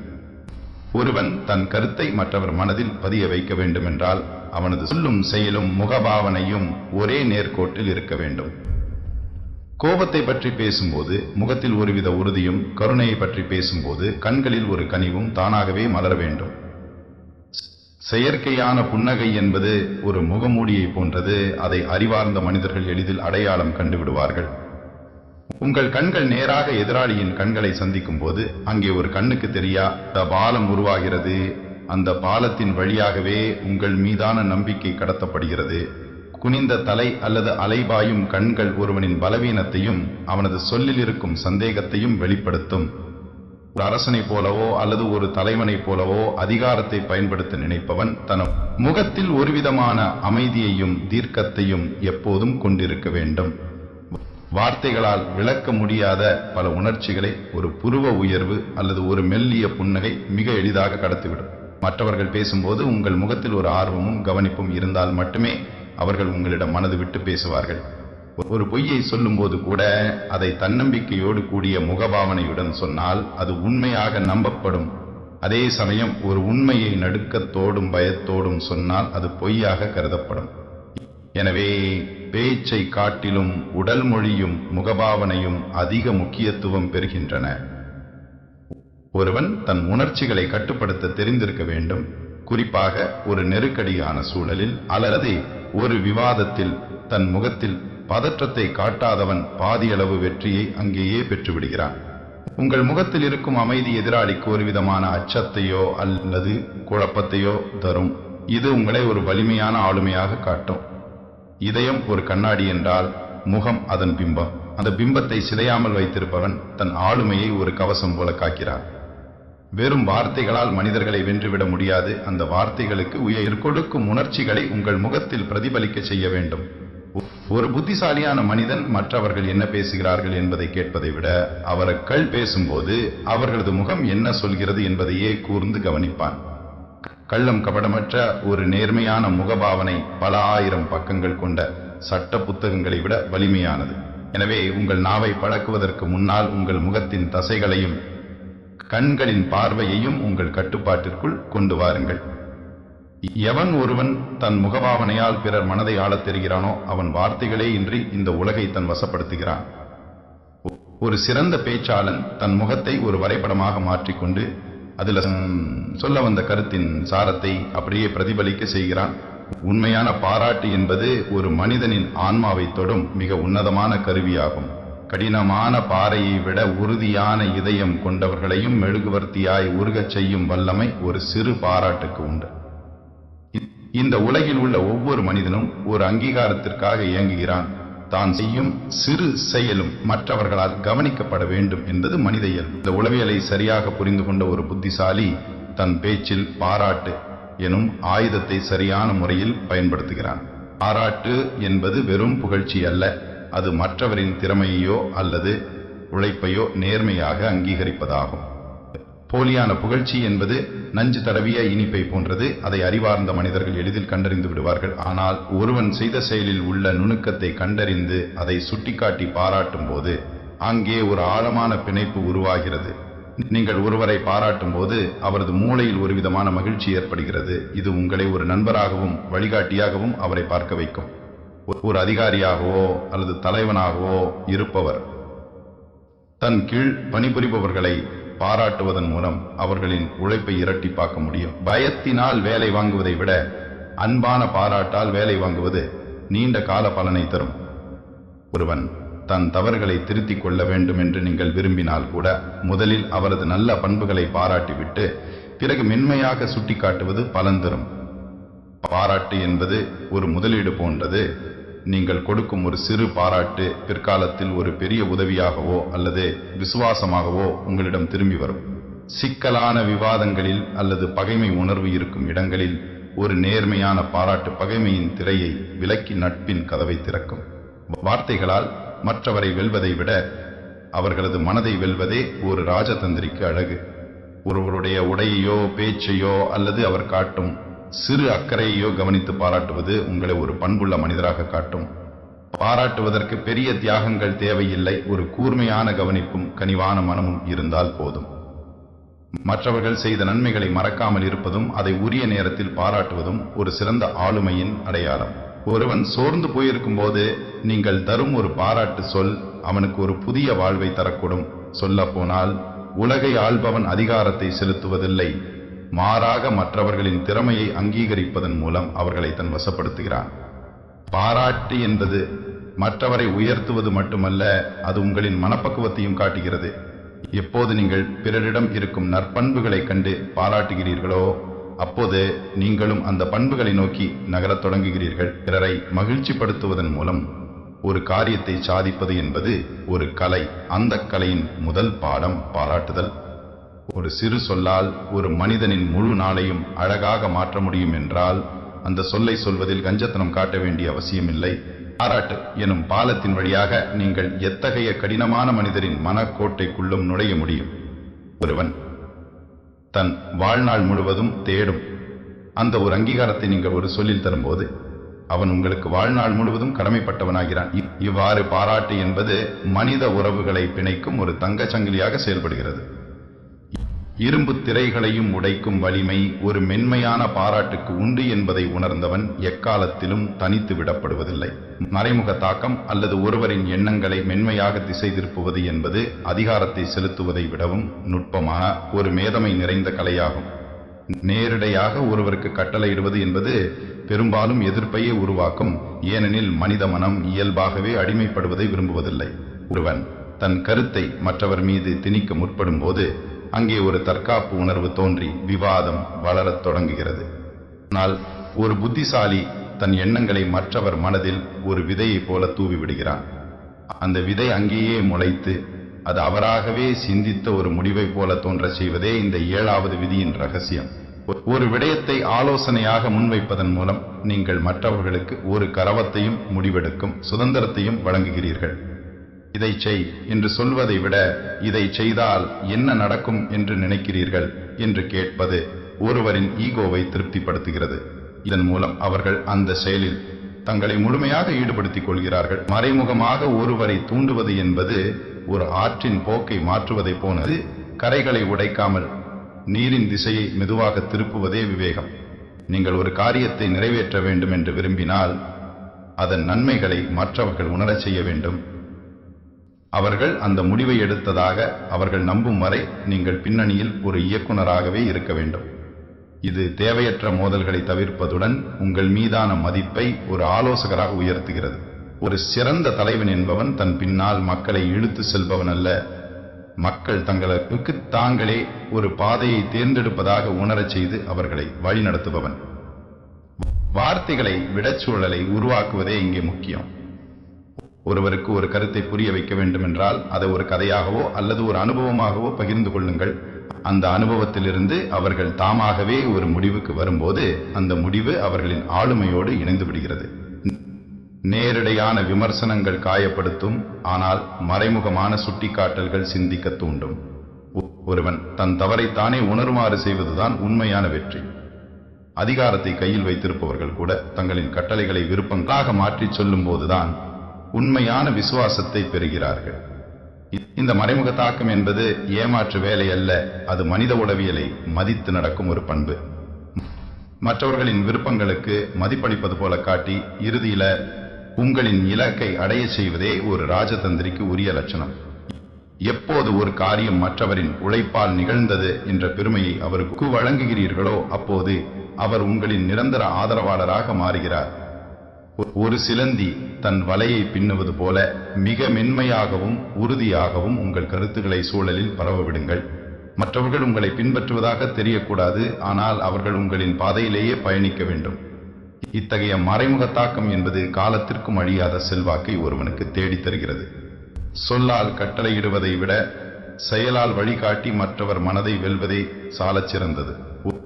ஒருவன் தன் கருத்தை மற்றவர் மனதில் பதிய வைக்க வேண்டும் என்றால் அவனது சொல்லும் செயலும் முகபாவனையும் ஒரே நேர்கோட்டில் இருக்க வேண்டும். கோபத்தை பற்றி பேசும்போது முகத்தில் ஒருவித உறுதியும், கருணையை பற்றி பேசும்போது கண்களில் ஒரு கனிவும் தானாகவே மலர வேண்டும். செயற்கையான புன்னகை என்பது ஒரு முகமூடியை போன்றது. அதை அறிவார்ந்த மனிதர்கள் எளிதில் அடையாளம் கண்டுவிடுவார்கள். உங்கள் கண்கள் நேராக எதிராளியின் கண்களை சந்திக்கும் போது அங்கே ஒரு கண்ணுக்கு தெரியாத பாலம் உருவாகிறது. அந்த பாலத்தின் வழியாகவே உங்கள் மீதான நம்பிக்கை கடத்தப்படுகிறது. குனிந்த தலை அல்லது அலைபாயும் கண்கள் ஒருவனின் பலவீனத்தையும் அவனது சொல்லில் இருக்கும் சந்தேகத்தையும் வெளிப்படுத்தும். ஒரு அரசனை போலவோ அல்லது ஒரு தலைவனை போலவோ அதிகாரத்தை பயன்படுத்த நினைப்பவன் தன் முகத்தில் ஒருவிதமான அமைதியையும் தீர்க்கத்தையும் எப்போதும் கொண்டிருக்க வேண்டும். வார்த்தைகளால் விளக்க முடியாத பல உணர்ச்சிகளை ஒரு புருவ உயர்வு அல்லது ஒரு மெல்லிய புன்னகை மிக எளிதாக கடத்திவிடும். மற்றவர்கள் பேசும்போது உங்கள் முகத்தில் ஒரு ஆர்வமும் கவனிப்பும் இருந்தால் மட்டுமே அவர்கள் உங்களிடம் மனது விட்டு பேசுவார்கள். ஒரு பொய்யை சொல்லும் போது கூட அதை தன்னம்பிக்கையோடு கூடிய முகபாவனையுடன் சொன்னால் அது உண்மையாக நம்பப்படும். அதே சமயம் ஒரு உண்மையை நடுக்கத்தோடும் பயத்தோடும் சொன்னால் அது பொய்யாக கருதப்படும். எனவே பேச்சை காட்டிலும் உடல் மொழியும் முகபாவனையும் அதிக முக்கியத்துவம் பெறுகின்றன. ஒருவன் தன் உணர்ச்சிகளை கட்டுப்படுத்த தெரிந்திருக்க வேண்டும். குறிப்பாக ஒரு நெருக்கடியான சூழலில் அல்லது ஒரு விவாதத்தில் தன் முகத்தில் பதற்றத்தை காட்டாதவன் பாதியளவு வெற்றியை அங்கேயே பெற்றுவிடுகிறான். உங்கள் முகத்தில் இருக்கும் அமைதி எதிராளிக்கு ஒரு விதமான அச்சத்தையோ அல்லது குழப்பத்தையோ தரும். இது உங்களை ஒரு வலிமையான ஆளுமையாக காட்டும். இதயம் ஒரு கண்ணாடி என்றால் முகம் அதன் பிம்பம். அந்த பிம்பத்தை சிதையாமல் வைத்திருப்பவன் தன் ஆளுமையை ஒரு கவசம் போல காக்கிறான். வெறும் வார்த்தைகளால் மனிதர்களை வென்றுவிட முடியாது. அந்த வார்த்தைகளுக்கு உயிர் கொடுக்கும் உணர்ச்சிகளை உங்கள் முகத்தில் பிரதிபலிக்க செய்ய வேண்டும். ஒரு புத்திசாலியான மனிதன் மற்றவர்கள் என்ன பேசுகிறார்கள் என்பதை கேட்பதை விட அவர்கள் பேசும்போது அவர்களது முகம் என்ன சொல்கிறது என்பதையே கூர்ந்து கவனிப்பான். கள்ளம் கபடமற்ற ஒரு நேர்மையான முகபாவனை பல ஆயிரம் பக்கங்கள் கொண்ட சட்ட புத்தகங்களை விட வலிமையானது. எனவே உங்கள் நாவை பழக்குவதற்கு முன்னால் உங்கள் முகத்தின் தசைகளையும் கண்களின் பார்வையையும் உங்கள் கட்டுப்பாட்டிற்குள் கொண்டு வாருங்கள். எவன் ஒருவன் தன் முகபாவனையால் பிறர் மனதை ஆளத் தெரிகிறானோ அவன் வார்த்தைகளே இன்றி இந்த உலகை தன் வசப்படுத்துகிறான். ஒரு சிறந்த பேச்சாளன் தன் முகத்தை ஒரு வரைபடமாக மாற்றிக்கொண்டு அதில் சொல்ல வந்த கருத்தின் சாரத்தை அப்படியே பிரதிபலிக்க செய்கிறான். உண்மையான பாராட்டு என்பது ஒரு மனிதனின் ஆன்மாவை தொடும் மிக உன்னதமான கருவியாகும். கடினமான பாறையை விட உறுதியான இதயம் கொண்டவர்களையும் மெழுகுவர்த்தியாய் உருகச் செய்யும் வல்லமை ஒரு சிறு பாராட்டுக்கு உண்டு. இந்த உலகில் உள்ள ஒவ்வொரு மனிதனும் ஒரு அங்கீகாரத்திற்காக இயங்குகிறான். தான் செய்யும் சிறு செயலும் மற்றவர்களால் கவனிக்கப்பட வேண்டும் என்பது மனித இயல்பு. இந்த உளவியலை சரியாக புரிந்து கொண்ட ஒரு புத்திசாலி தன் பேச்சில் பாராட்டு எனும் ஆயுதத்தை சரியான முறையில் பயன்படுத்துகிறான். பாராட்டு என்பது வெறும் புகழ்ச்சி அல்ல, அது மற்றவரின் திறமையோ அல்லது உழைப்பையோ நேர்மையாக அங்கீகரிப்பதாகும். போலியான புகழ்ச்சி என்பது நஞ்சு தடவிய இனிப்பை போன்றது. அதை அறிவார்ந்த மனிதர்கள் எளிதில் கண்டறிந்து விடுவார்கள். ஆனால் ஒருவன் செய்த செயலில் உள்ள நுணுக்கத்தை கண்டறிந்து அதை சுட்டிக்காட்டி பாராட்டும் போது அங்கே ஒரு ஆழமான பிணைப்பு உருவாகிறது. நீங்கள் ஒருவரை பாராட்டும் போது அவரது மூளையில் ஒரு விதமான மகிழ்ச்சி ஏற்படுகிறது. இது உங்களை ஒரு நண்பராகவும் வழிகாட்டியாகவும் அவரை பார்க்க வைக்கும். ஒரு அதிகாரியாகவோ அல்லது தலைவனாகவோ இருப்பவர் தன் கீழ் பணிபுரிபவர்களை பாராட்டுவதன் மூலம் அவர்களின் உழைப்பை இரட்டிப்பாக்க முடியும். பயத்தினால் வேலை வாங்குவதை விட அன்பான பாராட்டால் வேலை வாங்குவது நீண்ட கால பலனை தரும். ஒருவன் தன் தவறுகளை திருத்திக் கொள்ள வேண்டும் என்று நீங்கள் விரும்பினால் கூட முதலில் அவரது நல்ல பண்புகளை பாராட்டிவிட்டு பிறகு மென்மையாக சுட்டிக்காட்டுவது பலன் தரும். பாராட்டு என்பது ஒரு முதலீடு போன்றது. நீங்கள் கொடுக்கும் ஒரு சிறு பாராட்டு பிற்காலத்தில் ஒரு பெரிய உதவியாகவோ அல்லது விசுவாசமாகவோ உங்களிடம் திரும்பி வரும். சிக்கலான விவாதங்களில் அல்லது பகைமை உணர்வு இருக்கும் இடங்களில் ஒரு நேர்மையான பாராட்டு பகைமையின் திரையை விலக்கி நட்பின் கதவை திறக்கும். வார்த்தைகளால் மற்றவரை வெல்வதை விட அவர்களது மனதை வெல்வதே ஒரு ராஜதந்திரிக்கு அழகு. ஒருவருடைய உடையையோ பேச்சையோ அல்லது அவர் காட்டும் சிறு அக்கறையையோ கவனித்து பாராட்டுவது உங்களை ஒரு பண்புள்ள மனிதராக காட்டும். பாராட்டுவதற்கு பெரிய தியாகங்கள் தேவையில்லை. ஒரு கூர்மையான கவனிப்பும் கனிவான மனமும் இருந்தால் போதும். மற்றவர்கள் செய்த நன்மைகளை மறக்காமல் இருப்பதும் அதை உரிய நேரத்தில் பாராட்டுவதும் ஒரு சிறந்த ஆளுமையின் அடையாளம். ஒருவன் சோர்ந்து போயிருக்கும் போது நீங்கள் தரும் ஒரு பாராட்டு சொல் அவனுக்கு ஒரு புதிய வாழ்வை தரக்கூடும். சொல்ல போனால் உலகை ஆள்பவன் அதிகாரத்தை செலுத்துவதில்லை, மாறாக மற்றவர்களின் திறமையை அங்கீகரிப்பதன் மூலம் அவர்களை தன் வசப்படுத்துகிறான். பாராட்டு என்பது மற்றவரை உயர்த்துவது மட்டுமல்ல, அது உங்களின் மனப்பக்குவத்தையும் காட்டுகிறது. எப்போது நீங்கள் பிறரிடம் இருக்கும் நற்பண்புகளை கண்டு பாராட்டுகிறீர்களோ அப்போது நீங்களும் அந்த பண்புகளை நோக்கி நகரத் தொடங்குகிறீர்கள். பிறரை மகிழ்ச்சிப்படுத்துவதன் மூலம் ஒரு காரியத்தை சாதிப்பது என்பது ஒரு கலை. அந்த கலையின் முதல் பாடம் பாராட்டுதல். ஒரு சிறு சொல்லால் ஒரு மனிதனின் முழு நாளையும் அழகாக மாற்ற முடியும் என்றால் அந்த சொல்லை சொல்வதில் கஞ்சத்தனம் காட்ட வேண்டிய அவசியமில்லை. பாராட்டு எனும் பாலத்தின் வழியாக நீங்கள் எத்தகைய கடினமான மனிதரின் மனக்கோட்டைக்குள்ளும் நுழைய முடியும். ஒருவன் தன் வாழ்நாள் முழுவதும் தேடும் அந்த ஒரு அங்கீகாரத்தை நீங்கள் ஒரு சொல்லில் தரும்போது அவன் உங்களுக்கு வாழ்நாள் முழுவதும் கடமைப்பட்டவனாகிறான். இவ்வாறு பாராட்டு என்பது மனித உறவுகளை பிணைக்கும் ஒரு தங்கச் சங்கிலியாக செயல்படுகிறது. இரும்பு திரைகளையும் உடைக்கும் வலிமை ஒரு மென்மையான பாராட்டுக்கு உண்டு என்பதை உணர்ந்தவன் எக்காலத்திலும் தனித்து விடப்படுவதில்லை. மறைமுக தாக்கம் அல்லது ஒருவரின் எண்ணங்களை மென்மையாக திசை திருப்புவது என்பது அதிகாரத்தை செலுத்துவதை விடவும் நுட்பமான ஒரு மேதமை நிறைந்த கலையாகும். நேரிடையாக ஒருவருக்கு கட்டளையிடுவது என்பது பெரும்பாலும் எதிர்ப்பையே உருவாக்கும். ஏனெனில் மனித மனம் இயல்பாகவே அடிமைப்படுவதை விரும்புவதில்லை. ஒருவன் தன் கருத்தை மற்றவர் மீது திணிக்க முற்படும் போது அங்கே ஒரு தற்காப்பு உணர்வு தோன்றி விவாதம் வளரத் தொடங்குகிறது. ஆனால் ஒரு புத்திசாலி தன் எண்ணங்களை மற்றவர் மனதில் ஒரு விதையைப் போல தூவி விடுகிறான். அந்த விதை அங்கேயே முளைத்து அது அவராகவே சிந்தித்த ஒரு முடிவை போல தோன்றச் செய்வதே இந்த 7வது விதியின் ரகசியம். ஒரு விடயத்தை ஆலோசனையாக முன்வைப்பதன் மூலம் நீங்கள் மற்றவர்களுக்கு ஒரு கரவத்தையும் முடிவெடுக்கும் சுதந்திரத்தையும் வழங்குகிறீர்கள். இதை செய் என்று சொல்வதை விட இதை செய்தால் என்ன நடக்கும் என்று நினைக்கிறீர்கள் என்று கேட்பது ஒருவரின் ஈகோவை திருப்திப்படுத்துகிறது. இதன் மூலம் அவர்கள் அந்த செயலில் தங்களை முழுமையாக ஈடுபடுத்திக் கொள்கிறார்கள். மறைமுகமாக ஒருவரை தூண்டுவது என்பது ஒரு ஆற்றின் போக்கை மாற்றுவதை போனது. கரைகளை உடைக்காமல் நீரின் திசையை மெதுவாக திருப்புவதே விவேகம். நீங்கள் ஒரு காரியத்தை நிறைவேற்ற வேண்டும் என்று விரும்பினால் அதன் நன்மைகளை மற்றவர்கள் உணரச் செய்ய வேண்டும். அவர்கள் அந்த முடிவை எடுத்ததாக அவர்கள் நம்பும் வரை நீங்கள் பின்னணியில் ஒரு இயக்குனராகவே இருக்க வேண்டும். இது தேவையற்ற மோதல்களை தவிர்ப்பதுடன் உங்கள் மீதான மதிப்பை ஒரு ஆலோசகராக உயர்த்துகிறது. ஒரு சிறந்த தலைவன் என்பவன் தன் பின்னால் மக்களை இழுத்து செல்பவன் அல்ல. மக்கள் தங்களுக்கு தாங்களே ஒரு பாதையை தேர்ந்தெடுப்பதாக உணரச் செய்து அவர்களை வழிநடத்துபவன். வார்த்தைகளை விடச்சூழலை உருவாக்குவதே இங்கே முக்கியம். ஒருவருக்கு ஒரு கருத்தை புரிய வைக்க வேண்டும் என்றால் அதை ஒரு கதையாகவோ அல்லது ஒரு அனுபவமாகவோ பகிர்ந்து கொள்ளுங்கள். அந்த அனுபவத்திலிருந்து அவர்கள் தாமாகவே ஒரு முடிவுக்கு வரும்போது அந்த முடிவு அவர்களின் ஆளுமையோடு இணைந்து விடுகிறது. நேரடியான விமர்சனங்கள் காயப்படுத்தும், ஆனால் மறைமுகமான சுட்டிக்காட்டல்கள் சிந்திக்க தூண்டும். ஒருவன் தன் தவறை தானே உணருமாறு செய்வதுதான் உண்மையான வெற்றி. அதிகாரத்தை கையில் வைத்திருப்பவர்கள் கூட தங்களின் கட்டளைகளை விருப்பங்களாக மாற்றிச் சொல்லும் போதுதான் உண்மையான விசுவாசத்தை பெறுகிறார்கள். இந்த மறைமுக தாக்கம் என்பது ஏமாற்று வேலை அல்ல, அது மனித உளவியலை மதித்து நடக்கும் ஒரு பண்பு. மற்றவர்களின் விருப்பங்களுக்கு மதிப்பளிப்பது போல காட்டி இறுதியில உங்களின் இலக்கை அடைய செய்வதே ஒரு ராஜதந்திரிக்கு உரிய லட்சணம். எப்போது ஒரு காரியம் மற்றவரின் உழைப்பால் நிகழ்ந்தது என்ற பெருமையை அவருக்கு வழங்குகிறீர்களோ அப்போது அவர் உங்களின் நிரந்தர ஆதரவாளராக மாறுகிறார். ஒரு சிலந்தி தன் வலையை பின்னுவது போல மிக மென்மையாகவும் உறுதியாகவும் உங்கள் கருத்துக்களை சூழலில் பரவவிடுங்கள். மற்றவர்கள் உங்களை பின்பற்றுவதாக தெரியக்கூடாது, ஆனால் அவர்கள் உங்களின் பாதையிலேயே பயணிக்க வேண்டும். இத்தகைய மறைமுக தாக்கம் என்பது காலத்திற்கும் அழியாத செல்வாக்கை ஒருவனுக்கு தேடித் தருகிறது. சொல்லால் கட்டளையிடுவதை விட செயலால் வழிகாட்டி மற்றவர் மனதை வெல்வதே சாலச் சிறந்தது.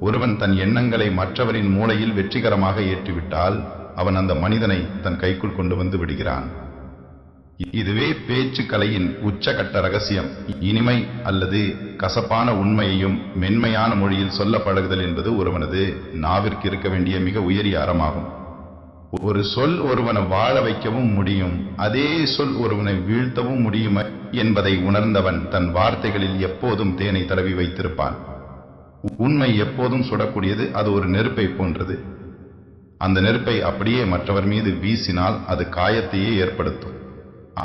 ஒருவன் தன் எண்ணங்களை மற்றவரின் மூளையில் வெற்றிகரமாக ஏற்றிவிட்டால் அவன் அந்த மனிதனை தன் கைக்குள் கொண்டு வந்து விடுகிறான். இதுவே பேச்சு கலையின் உச்சகட்ட ரகசியம். இனிமை அல்லது கசப்பான உண்மையையும் மென்மையான மொழியில் சொல்ல பழகுதல் என்பது ஒருவனது நாவிற்கு இருக்க வேண்டிய மிக உயரிய அறமாகும். ஒரு சொல் ஒருவனை வாழ வைக்கவும் முடியும், அதே சொல் ஒருவனை வீழ்த்தவும் முடியும் என்பதை உணர்ந்தவன் தன் வார்த்தைகளில் எப்போதும் தேனை தடவி வைத்திருப்பான். உண்மை எப்போதும் சுடக்கூடியது, அது ஒரு நெருப்பை போன்றது. அந்த நெருப்பை அப்படியே மற்றவர் மீது வீசினால் அது காயத்தையே ஏற்படுத்தும்.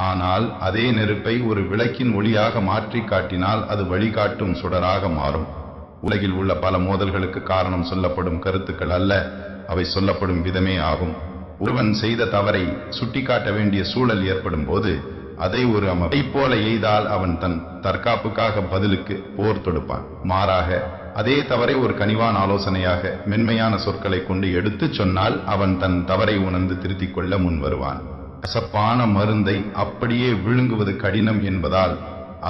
ஆனால் அதே நெருப்பை ஒரு விளக்கின் ஒளியாக மாற்றி காட்டினால் அது வழிகாட்டும் சுடராக மாறும். உலகில் உள்ள பல மோதல்களுக்கு காரணம் சொல்லப்படும் கருத்துக்கள் அல்ல, அவை சொல்லப்படும் விதமே ஆகும். ஒருவன் செய்த தவறை சுட்டிக்காட்ட வேண்டிய சூழல் ஏற்படும் போது அதை ஒரு அமைப்பை போல எய்தால் அவன் தன் தற்காப்புக்காக பதிலுக்கு போர் தொடுப்பான். மாறாக அதே தவறை ஒரு கனிவான ஆலோசனையாக மென்மையான சொற்களை கொண்டு எடுத்துச் சொன்னால் அவன் தன் தவறை உணர்ந்து திருத்திக் கொள்ள முன் வருவான். கசப்பான மருந்தை அப்படியே விழுங்குவது கடினம் என்பதால்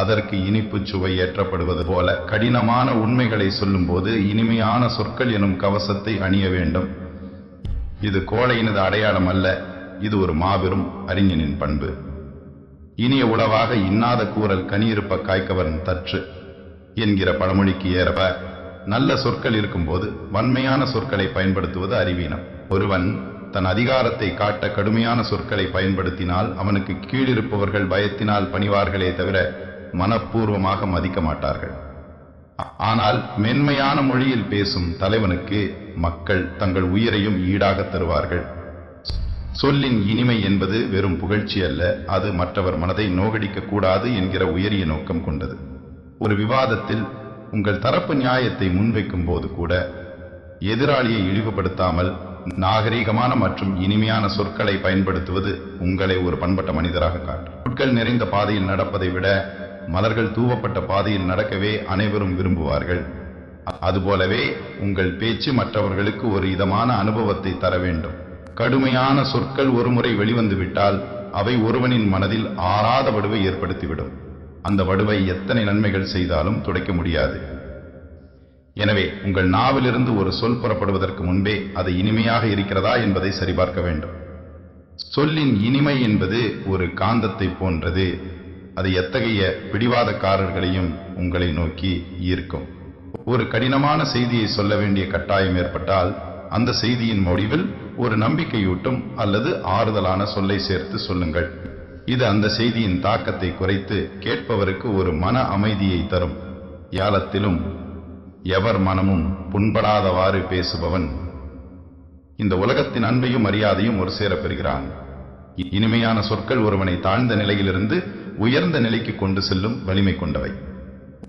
அதற்கு இனிப்பு சுவை ஏற்றப்படுவது போல கடினமான உண்மைகளை சொல்லும் போது இனிமையான சொற்கள் எனும் கவசத்தை அணிய வேண்டும். இது கோழையினது அடையாளம் அல்ல, இது ஒரு மாபெரும் அறிஞனின் பண்பு. இனிய உளவாக இன்னாத கூறல் கனியிருப்ப காய்க்கவன் தற்று என்கிற பழமொழிக்கு ஏற்ப நல்ல சொற்கள் இருக்கும்போது வன்மையான சொற்களை பயன்படுத்துவது அறிவீனம். ஒருவன் தன் அதிகாரத்தை காட்ட கடுமையான சொற்களை பயன்படுத்தினால் அவனுக்கு கீழிருப்பவர்கள் பயத்தினால் பணிவார்களே தவிர மனப்பூர்வமாக மதிக்க மாட்டார்கள். ஆனால் மென்மையான மொழியில் பேசும் தலைவனுக்கு மக்கள் தங்கள் உயிரையும் ஈடாக தருவார்கள். சொல்லின் இனிமை என்பது வெறும் புகழ்ச்சி அல்ல, அது மற்றவர் மனதை நோகடிக்க கூடாது என்கிற உயரிய நோக்கம் கொண்டது. ஒரு விவாதத்தில் உங்கள் தரப்பு நியாயத்தை முன்வைக்கும் போது கூட எதிராளியை இழிவுபடுத்தாமல் நாகரீகமான மற்றும் இனிமையான சொற்களை பயன்படுத்துவது உங்களை ஒரு பண்பட்ட மனிதராக காட்டும். புட்கள் நிறைந்த பாதையில் நடப்பதை விட மலர்கள் தூவப்பட்ட பாதையில் நடக்கவே அனைவரும் விரும்புவார்கள். அதுபோலவே உங்கள் பேச்சு மற்றவர்களுக்கு ஒரு இதமான அனுபவத்தை தர வேண்டும். கடுமையான சொற்கள் ஒருமுறை வெளிவந்துவிட்டால் அவை ஒருவனின் மனதில் ஆறாத வடுவை ஏற்படுத்திவிடும். அந்த வடுவை எத்தனை நன்மைகள் செய்தாலும் துடைக்க முடியாது. எனவே உங்கள் நாவிலிருந்து ஒரு சொல் புறப்படுவதற்கு முன்பே அது இனிமையாக இருக்கிறதா என்பதை சரிபார்க்க வேண்டும். சொல்லின் இனிமை என்பது ஒரு காந்தத்தை போன்றது. அது எத்தகைய பிடிவாதக்காரர்களையும் உங்களை நோக்கி ஈர்க்கும். ஒரு கடினமான செய்தியை சொல்ல வேண்டிய கட்டாயம் ஏற்பட்டால் அந்த செய்தியின் முடிவில் ஒரு நம்பிக்கையூட்டும் அல்லது ஆறுதலான சொல்லை சேர்த்து சொல்லுங்கள். இது அந்த செய்தியின் தாக்கத்தை குறைத்து கேட்பவருக்கு ஒரு மன அமைதியை தரும். யாலத்திலும் எவர் மனமும் புண்படாதவாறு பேசுபவன் இந்த உலகத்தின் அன்பையும் மரியாதையும் ஒரு சேர பெறுகிறான். இனிமையான சொற்கள் ஒருவனை தாழ்ந்த நிலையிலிருந்து உயர்ந்த நிலைக்கு கொண்டு செல்லும் வலிமை கொண்டவை.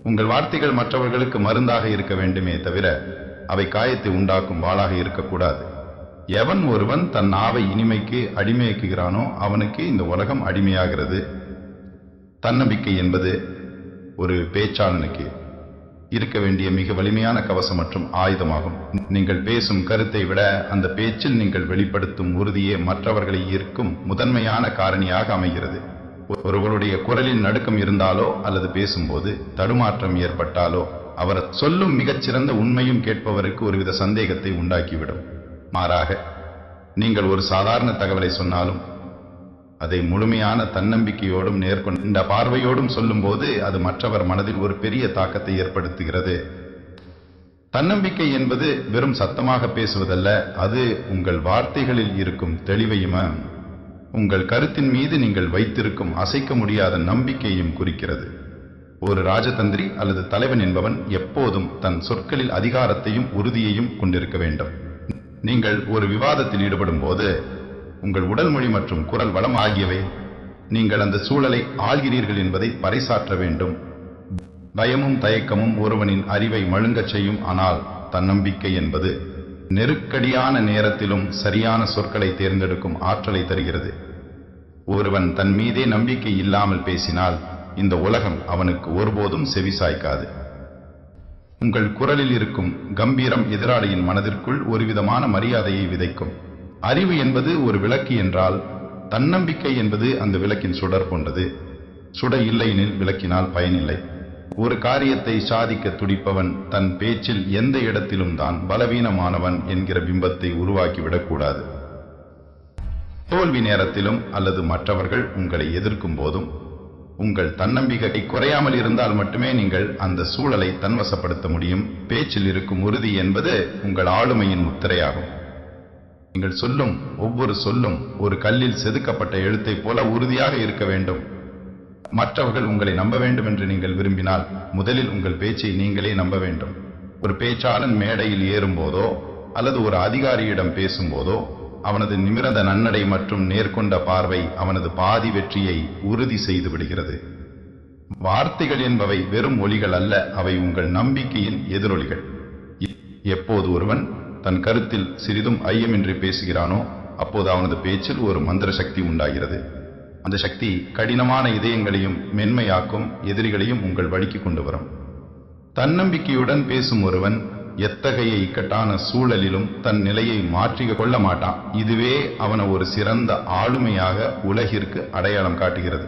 உங்கள் வார்த்தைகள் மற்றவர்களுக்கு மருந்தாக இருக்க வேண்டுமே தவிர அவை காயத்தை உண்டாக்கும் வாளாக இருக்கக்கூடாது. எவன் ஒருவன் தன் நாவை இனிமைக்கு அடிமையாக்குகிறானோ அவனுக்கு இந்த உலகம் அடிமையாகிறது. தன்னம்பிக்கை என்பது ஒரு பேச்சாளனுக்கு இருக்க வேண்டிய மிக வலிமையான கவசம் மற்றும் ஆயுதமாகும். நீங்கள் பேசும் கருத்தை விட அந்த பேச்சில் நீங்கள் வெளிப்படுத்தும் உறுதியே மற்றவர்களை ஈர்க்கும் முதன்மையான காரணியாக அமைகிறது. ஒருவருடைய குரலில் நடுக்கம் இருந்தாலோ அல்லது பேசும்போது தடுமாற்றம் ஏற்பட்டாலோ அவர் சொல்லும் மிகச்சிறந்த உண்மையும் கேட்பவருக்கு ஒருவித சந்தேகத்தை உண்டாக்கிவிடும். மாறாக நீங்கள் ஒரு சாதாரண தகவலை சொன்னாலும் அதை முழுமையான தன்னம்பிக்கையோடும் நேர்கொண்ட பார்வையோடும் சொல்லும்போது அது மற்றவர் மனதில் ஒரு பெரிய தாக்கத்தை ஏற்படுத்துகிறது. தன்னம்பிக்கை என்பது வெறும் சத்தமாக பேசுவதல்ல, அது உங்கள் வார்த்தைகளில் இருக்கும் தெளிவையும் உங்கள் கருத்தின் மீது நீங்கள் வைத்திருக்கும் அசைக்க முடியாத நம்பிக்கையும் குறிக்கிறது. ஒரு ராஜதந்திரி அல்லது தலைவன் என்பவன் எப்போதும் தன் சொற்களில் அதிகாரத்தையும் உறுதியையும் கொண்டிருக்க வேண்டும். நீங்கள் ஒரு விவாதத்தில் ஈடுபடும் போது உங்கள் உடல் மொழி மற்றும் குரல் வளம் ஆகியவை நீங்கள் அந்த சூழலை ஆள்கிறீர்கள் என்பதை பறைசாற்ற வேண்டும். பயமும் தயக்கமும் ஒருவனின் அறிவை மழுங்கச் செய்யும். ஆனால் தன்னம்பிக்கை என்பது நெருக்கடியான நேரத்திலும் சரியான சொற்களை தேர்ந்தெடுக்கும் ஆற்றலை தருகிறது. ஒருவன் தன் மீதே நம்பிக்கை இல்லாமல் பேசினால் இந்த உலகம் அவனுக்கு ஒருபோதும் செவிசாய்க்காது. உங்கள் குரலில் இருக்கும் கம்பீரம் எதிராளியின் மனதிற்குள் ஒருவிதமான மரியாதையை விதைக்கும். அறிவு என்பது ஒரு விளக்கு என்றால் தன்னம்பிக்கை என்பது அந்த விளக்கின் சுடர் போன்றது. சுட இல்லையெனில் விளக்கினால் பயனில்லை. ஒரு காரியத்தை சாதிக்க துடிப்பவன் தன் பேச்சில் எந்த இடத்திலும் தான் பலவீனமானவன் என்கிற பிம்பத்தை உருவாக்கிவிடக்கூடாது. தோல்வி நேரத்திலும் அல்லது மற்றவர்கள் உங்களை எதிர்க்கும் போதும் உங்கள் தன்னம்பிக்கை குறையாமல் இருந்தால் மட்டுமே நீங்கள் அந்த சூழலை தன்வசப்படுத்த முடியும். பேச்சில் இருக்கும் உறுதி என்பது உங்கள் ஆளுமையின் முத்திரையாகும். நீங்கள் சொல்லும் ஒவ்வொரு சொல்லும் ஒரு கல்லில் செதுக்கப்பட்ட எழுத்தை போல உறுதியாக இருக்க வேண்டும். மற்றவர்கள் உங்களை நம்ப வேண்டும் என்று நீங்கள் விரும்பினால் முதலில் உங்கள் பேச்சை நீங்களே நம்ப வேண்டும். ஒரு பேச்சாளன் மேடையில் ஏறும்போதோ அல்லது ஒரு அதிகாரியிடம் பேசும்போதோ அவனது நிமிர்ந்த நன்னடை மற்றும் நேர்கொண்ட பார்வை அவனது பாதி வெற்றியை உறுதி செய்து விடுகிறது. வார்த்தைகள் என்பவை வெறும் ஒலிகள் அல்ல, அவை உங்கள் நம்பிக்கையின் எதிரொலிகள். எப்போது ஒருவன் தன் கருத்தில் சிறிதும் ஐயமின்றி பேசுகிறானோ அப்போது அவனது பேச்சில் ஒரு மந்திர சக்தி உண்டாகிறது. அந்த சக்தி கடினமான இதயங்களையும் மென்மையாக்கும், எதிரிகளையும் உங்கள் வழிக்கு கொண்டு வரும். தன்னம்பிக்கையுடன் பேசும் ஒருவன் எத்தகைய இக்கட்டான சூழலிலும் தன் நிலையை மாற்றிக் கொள்ள மாட்டான். இதுவே அவனை ஒரு சிறந்த ஆளுமையாக உலகிற்கு அடையாளம் காட்டுகிறது.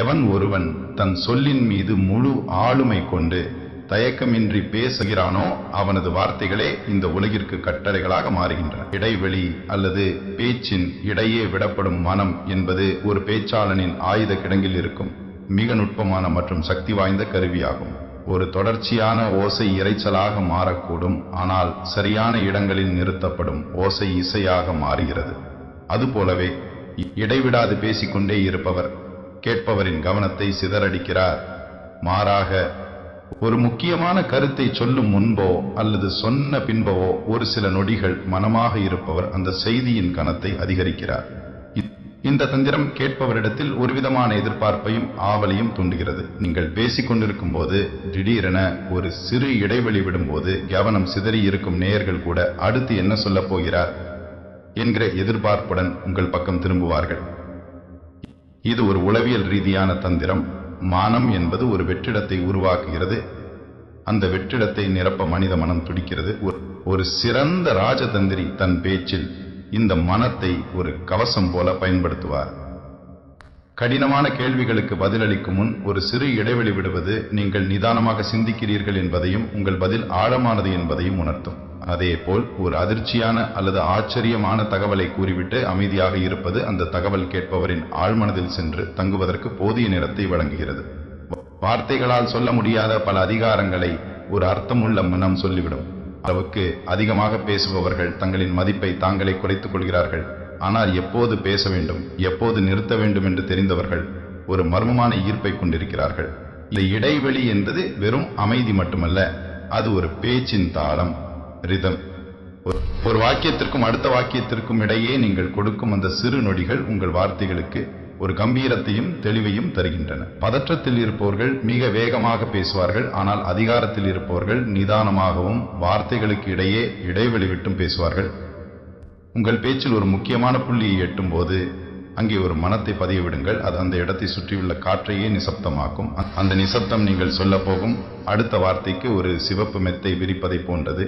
எவன் ஒருவன் தன் சொல்லின் மீது முழு ஆளுமை கொண்டு தயக்கமின்றி பேசுகிறானோ அவனது வார்த்தைகளே இந்த உலகிற்கு கட்டளைகளாக மாறுகின்றன. இடைவெளி அல்லது பேச்சின் இடையே விடப்படும் மனம் என்பது ஒரு பேச்சாளனின் ஆயுத கிடங்கில் இருக்கும் மிக நுட்பமான மற்றும் சக்தி வாய்ந்த கருவியாகும். ஒரு தொடர்ச்சியான ஓசை இரைச்சலாக மாறக்கூடும், ஆனால் சரியான இடங்களில் நிறுத்தப்படும் ஓசை இசையாக மாறுகிறது. அதுபோலவே இடைவிடாது பேசிக்கொண்டே இருப்பவர் கேட்பவரின் கவனத்தை சிதறடிக்கிறார். மாறாக ஒரு முக்கியமான கருத்தை சொல்லும் முன்போ அல்லது சொன்ன பின்பவோ ஒரு சில நொடிகள் மனமாக இருப்பவர் அந்த செய்தியின் கனத்தை அதிகரிக்கிறார். இந்த தந்திரம் கேட்பவரிடத்தில் ஒருவிதமான எதிர்பார்ப்பையும் ஆவலையும் தூண்டுகிறது. நீங்கள் பேசிக்கொண்டிருக்கும் போது திடீரென ஒரு சிறு இடைவெளி விடும்போது கவனம் சிதறி இருக்கும் நேயர்கள் கூட அடுத்து என்ன சொல்லப் போகிறார் என்கிற எதிர்பார்ப்புடன் உங்கள் பக்கம் திரும்புவார்கள். இது ஒரு உளவியல் ரீதியான தந்திரம். மானம் என்பது ஒரு வெற்றிடத்தை உருவாக்குகிறது. அந்த வெற்றிடத்தை நிரப்ப மனித மனம் துடிக்கிறது. ஒரு சிறந்த ராஜதந்திரி தன் பேச்சில் இந்த மனத்தை ஒரு கவசம் போல பயன்படுத்துவார். கடினமான கேள்விகளுக்கு பதிலளிக்கும் முன் ஒரு சிறு இடைவெளி விடுவது நீங்கள் நிதானமாக சிந்திக்கிறீர்கள் என்பதையும் உங்கள் பதில் ஆழமானது என்பதையும் உணர்த்தும். அதேபோல் ஒரு அதிர்ச்சியான அல்லது ஆச்சரியமான தகவலை கூறிவிட்டு அமைதியாக இருப்பது அந்த தகவல் கேட்பவரின் ஆழ்மனதில் சென்று தங்குவதற்கு போதிய நேரத்தை வழங்குகிறது. வார்த்தைகளால் சொல்ல முடியாத பல அதிகாரங்களை ஒரு அர்த்தமுள்ள மனம் சொல்லிவிடும். அளவுக்கு அதிகமாக பேசுபவர்கள் தங்களின் மதிப்பை தாங்களே குறைத்துக் கொள்கிறார்கள். ஆனால் எப்போது பேச வேண்டும், எப்போது நிறுத்த வேண்டும் என்று தெரிந்தவர்கள் ஒரு மர்மமான ஈர்ப்பை கொண்டிருக்கிறார்கள். இந்த இடைவெளி என்பது வெறும் அமைதி மட்டுமல்ல, அது ஒரு பேச்சின் தாளம், ரிதம். ஒரு வாக்கியத்திற்கும் அடுத்த வாக்கியத்திற்கும் இடையே நீங்கள் கொடுக்கும் அந்த சிறு நொடிகள் உங்கள் வார்த்தைகளுக்கு ஒரு கம்பீரத்தையும் தெளிவையும் தருகின்றன. பதற்றத்தில் இருப்பவர்கள் மிக வேகமாக பேசுவார்கள், ஆனால் அதிகாரத்தில் இருப்பவர்கள் நிதானமாகவும் வார்த்தைகளுக்கு இடையே இடைவெளி விட்டும் பேசுவார்கள். உங்கள் பேச்சில் ஒரு முக்கியமான புள்ளியை எட்டும் போது அங்கே ஒரு மனத்தை பதிய விடுங்கள். அது அந்த இடத்தை சுற்றியுள்ள காற்றையே நிசப்தமாக்கும். அந்த நிசப்தம் நீங்கள் சொல்ல போகும் அடுத்த வார்த்தைக்கு ஒரு சிவப்பு மெத்தை விரிப்பதை போன்றது.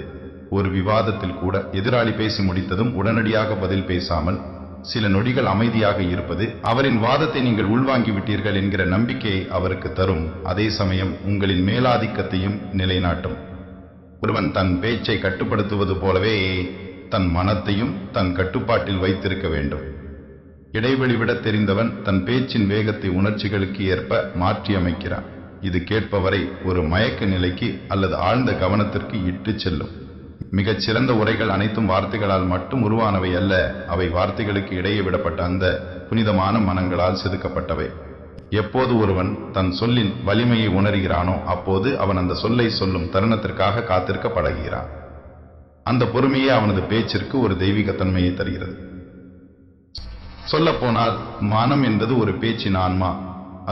ஒரு விவாதத்தில் கூட எதிராளி பேசி முடித்ததும் உடனடியாக பதில் பேசாமல் சில நொடிகள் அமைதியாக இருப்பது அவரின் வாதத்தை நீங்கள் உள்வாங்கி விட்டீர்கள் என்கிற நம்பிக்கையை அவருக்கு தரும். அதே சமயம் உங்களின் மேலாதிக்கத்தையும் நிலைநாட்டும். ஒருவன் தன் பேச்சை கட்டுப்படுத்துவது போலவே தன் மனத்தையும் தன் கட்டுப்பாட்டில் வைத்திருக்க வேண்டும். இடைவெளி விட தெரிந்தவன் தன் பேச்சின் வேகத்தை உணர்ச்சிகளுக்கு ஏற்ப மாற்றி அமைக்கிறான். இது கேட்பவரை ஒரு மயக்க நிலைக்கு அல்லது ஆழ்ந்த கவனத்திற்கு இட்டு செல்லும். மிகச் சிறந்த உரைகள் அனைத்தும் வார்த்தைகளால் மட்டும் உருவானவை அல்ல, அவை வார்த்தைகளுக்கு இடையே விடப்பட்ட அந்த புனிதமான மனங்களால் செதுக்கப்பட்டவை. எப்போது ஒருவன் தன் சொல்லின் வலிமையை உணர்கிறானோ அப்போது அவன் அந்த சொல்லை சொல்லும் தருணத்திற்காக காத்திருக்க பழகுகிறான். அந்த பொறுமையே அவனது பேச்சிற்கு ஒரு தெய்வீக தன்மையை தருகிறது. சொல்லப்போனால் மனம் என்பது ஒரு பேச்சின் ஆன்மா.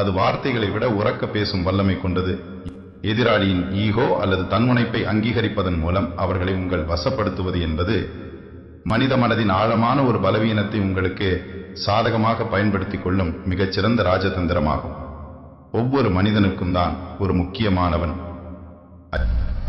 அது வார்த்தைகளை விட உரக்க பேசும் வல்லமை கொண்டது. எதிராளியின் ஈகோ அல்லது தன்முனைப்பை அங்கீகரிப்பதன் மூலம் அவர்களை உங்கள் வசப்படுத்துவது என்பது மனித மனதின் ஆழமான ஒரு பலவீனத்தை உங்களுக்கு சாதகமாக பயன்படுத்திக் கொள்ளும் மிகச்சிறந்த ராஜதந்திரமாகும். ஒவ்வொரு மனிதனுக்கும் தான் ஒரு முக்கியமானவன்,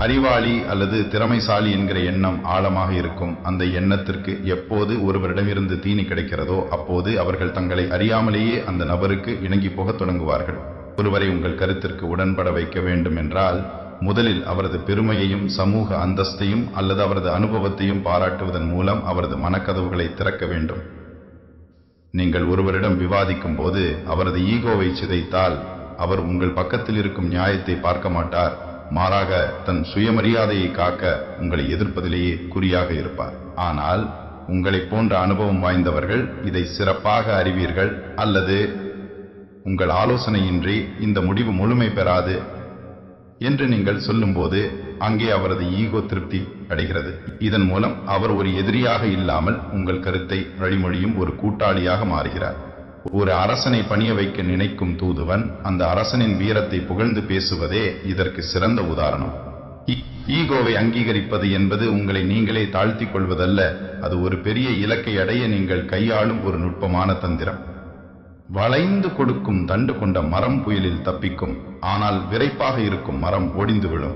அறிவாளி அல்லது திறமைசாலி என்கிற எண்ணம் ஆழமாக இருக்கும். அந்த எண்ணத்திற்கு எப்போது ஒருவரிடமிருந்து தீனி கிடைக்கிறதோ அப்போது அவர்கள் தங்களை அறியாமலேயே அந்த நபருக்கு இணங்கி போகத் தொடங்குவார்கள். ஒருவரை உங்கள் கருத்திற்கு உடன்பட வைக்க வேண்டும் என்றால் முதலில் அவரது பெருமையையும் சமூக அந்தஸ்தையும் அல்லது அவரது அனுபவத்தையும் பாராட்டுவதன் மூலம் அவரது மனக்கதவுகளை திறக்க வேண்டும். நீங்கள் ஒருவரிடம் விவாதிக்கும் போது அவரது ஈகோவை சிதைத்தால் அவர் உங்கள் பக்கத்தில் இருக்கும் நியாயத்தை பார்க்க மாட்டார். மாறாக தன் சுயமரியாதையை காக்க உங்களை எதிர்ப்பதிலேயே குறியாக இருப்பார். ஆனால் உங்களை போன்ற அனுபவம் வாய்ந்தவர்கள் இதை சிறப்பாக அறிவீர்கள். அல்லது உங்கள் ஆலோசனையின்றி இந்த முடிவு முழுமை பெறாது என்று நீங்கள் சொல்லும்போது அங்கே அவரது ஈகோ திருப்தி அடைகிறது. இதன் மூலம் அவர் ஒரு எதிரியாக இல்லாமல் உங்கள் கருத்தை வழிமொழியும் ஒரு கூட்டாளியாக மாறுகிறார். ஒரு அரசனை பணிய வைக்க நினைக்கும் தூதுவன் அந்த அரசனின் வீரத்தை புகழ்ந்து பேசுவதே இதற்கு சிறந்த உதாரணம். ஈகோவை அங்கீகரிப்பது என்பது உங்களை நீங்களே தாழ்த்திக் கொள்வதல்ல, அது ஒரு பெரிய இலக்கை அடைய நீங்கள் கையாளும் ஒரு நுட்பமான தந்திரம். வளைந்து கொடுக்கும் தண்டு கொண்ட மரம் புயலில் தப்பிக்கும், ஆனால் விரைப்பாக இருக்கும் மரம் ஒடிந்து விழும்.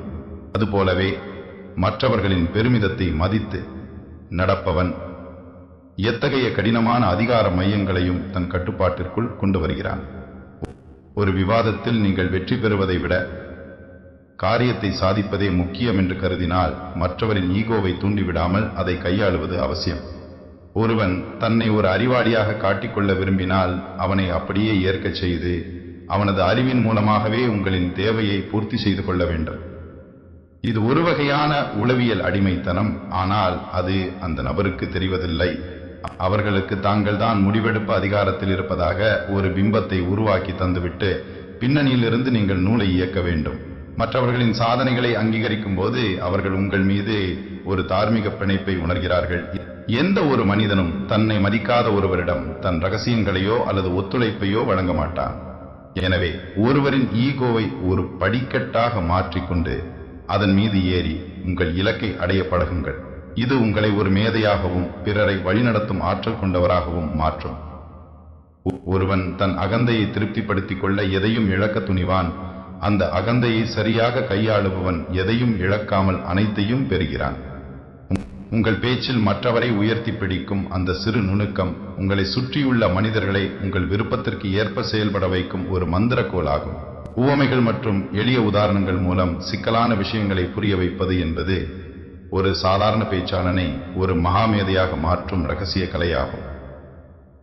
அதுபோலவே மற்றவர்களின் பெருமிதத்தை மதித்து நடப்பவன் எத்தகைய கடினமான அதிகார மையங்களையும் தன் கட்டுப்பாட்டிற்குள் கொண்டு வருகிறான். ஒரு விவாதத்தில் நீங்கள் வெற்றி பெறுவதை விட காரியத்தை சாதிப்பதே முக்கியம் என்று கருதினால் மற்றவரின் ஈகோவை தூண்டிவிடாமல் அதை கையாளுவது அவசியம். ஒருவன் தன்னை ஒரு அறிவாளியாக காட்டிக்கொள்ள விரும்பினால் அவனை அப்படியே ஏற்கச் செய்து அவனது அறிவின் மூலமாகவே உங்களின் தேவையை பூர்த்தி செய்து கொள்ள வேண்டும். இது ஒரு வகையான உளவியல் அடிமைத்தனம். ஆனால் அது அந்த நபருக்கு தெரிவதில்லை. அவர்களுக்கு தாங்கள் தான் முடிவெடுப்பு அதிகாரத்தில் இருப்பதாக ஒரு பிம்பத்தை உருவாக்கி தந்துவிட்டு பின்னணியிலிருந்து நீங்கள் நூலை இயக்க வேண்டும். மற்றவர்களின் சாதனைகளை அங்கீகரிக்கும் போது அவர்கள் உங்கள் மீது ஒரு தார்மீக பிணைப்பை உணர்கிறார்கள். எந்த ஒரு மனிதனும் தன்னை மதிக்காத ஒருவரிடம் தன் ரகசியங்களையோ அல்லது ஒத்துழைப்பையோ வழங்க மாட்டான். எனவே ஒருவரின் ஈகோவை ஒரு படிக்கட்டாக மாற்றிக்கொண்டு அதன் மீது ஏறி உங்கள் இலக்கை அடைய பழகுங்கள். இது உங்களை ஒரு மேதையாகவும் பிறரை வழிநடத்தும் ஆற்றல் கொண்டவராகவும் மாற்றும். ஒருவன் தன் அகந்தையை திருப்திப்படுத்திக் கொள்ள எதையும் இழக்க துணிவான். அந்த அகந்தையை சரியாக கையாளுபவன் எதையும் இழக்காமல் அனைத்தையும் பெறுகிறான். உங்கள் பேச்சில் மற்றவரை உயர்த்தி பிடிக்கும் அந்த சிறு நுணுக்கம் உங்களை சுற்றியுள்ள மனிதர்களை உங்கள் விருப்பத்திற்கு ஏற்ப செயல்பட வைக்கும் ஒரு மந்திரக்கோலாகும். உவமைகள் மற்றும் எளிய உதாரணங்கள் மூலம் சிக்கலான விஷயங்களை புரிய வைப்பது என்பது ஒரு சாதாரண பேச்சாளனை ஒரு மகாமேதையாக மாற்றும் இரகசிய கலையாகும்.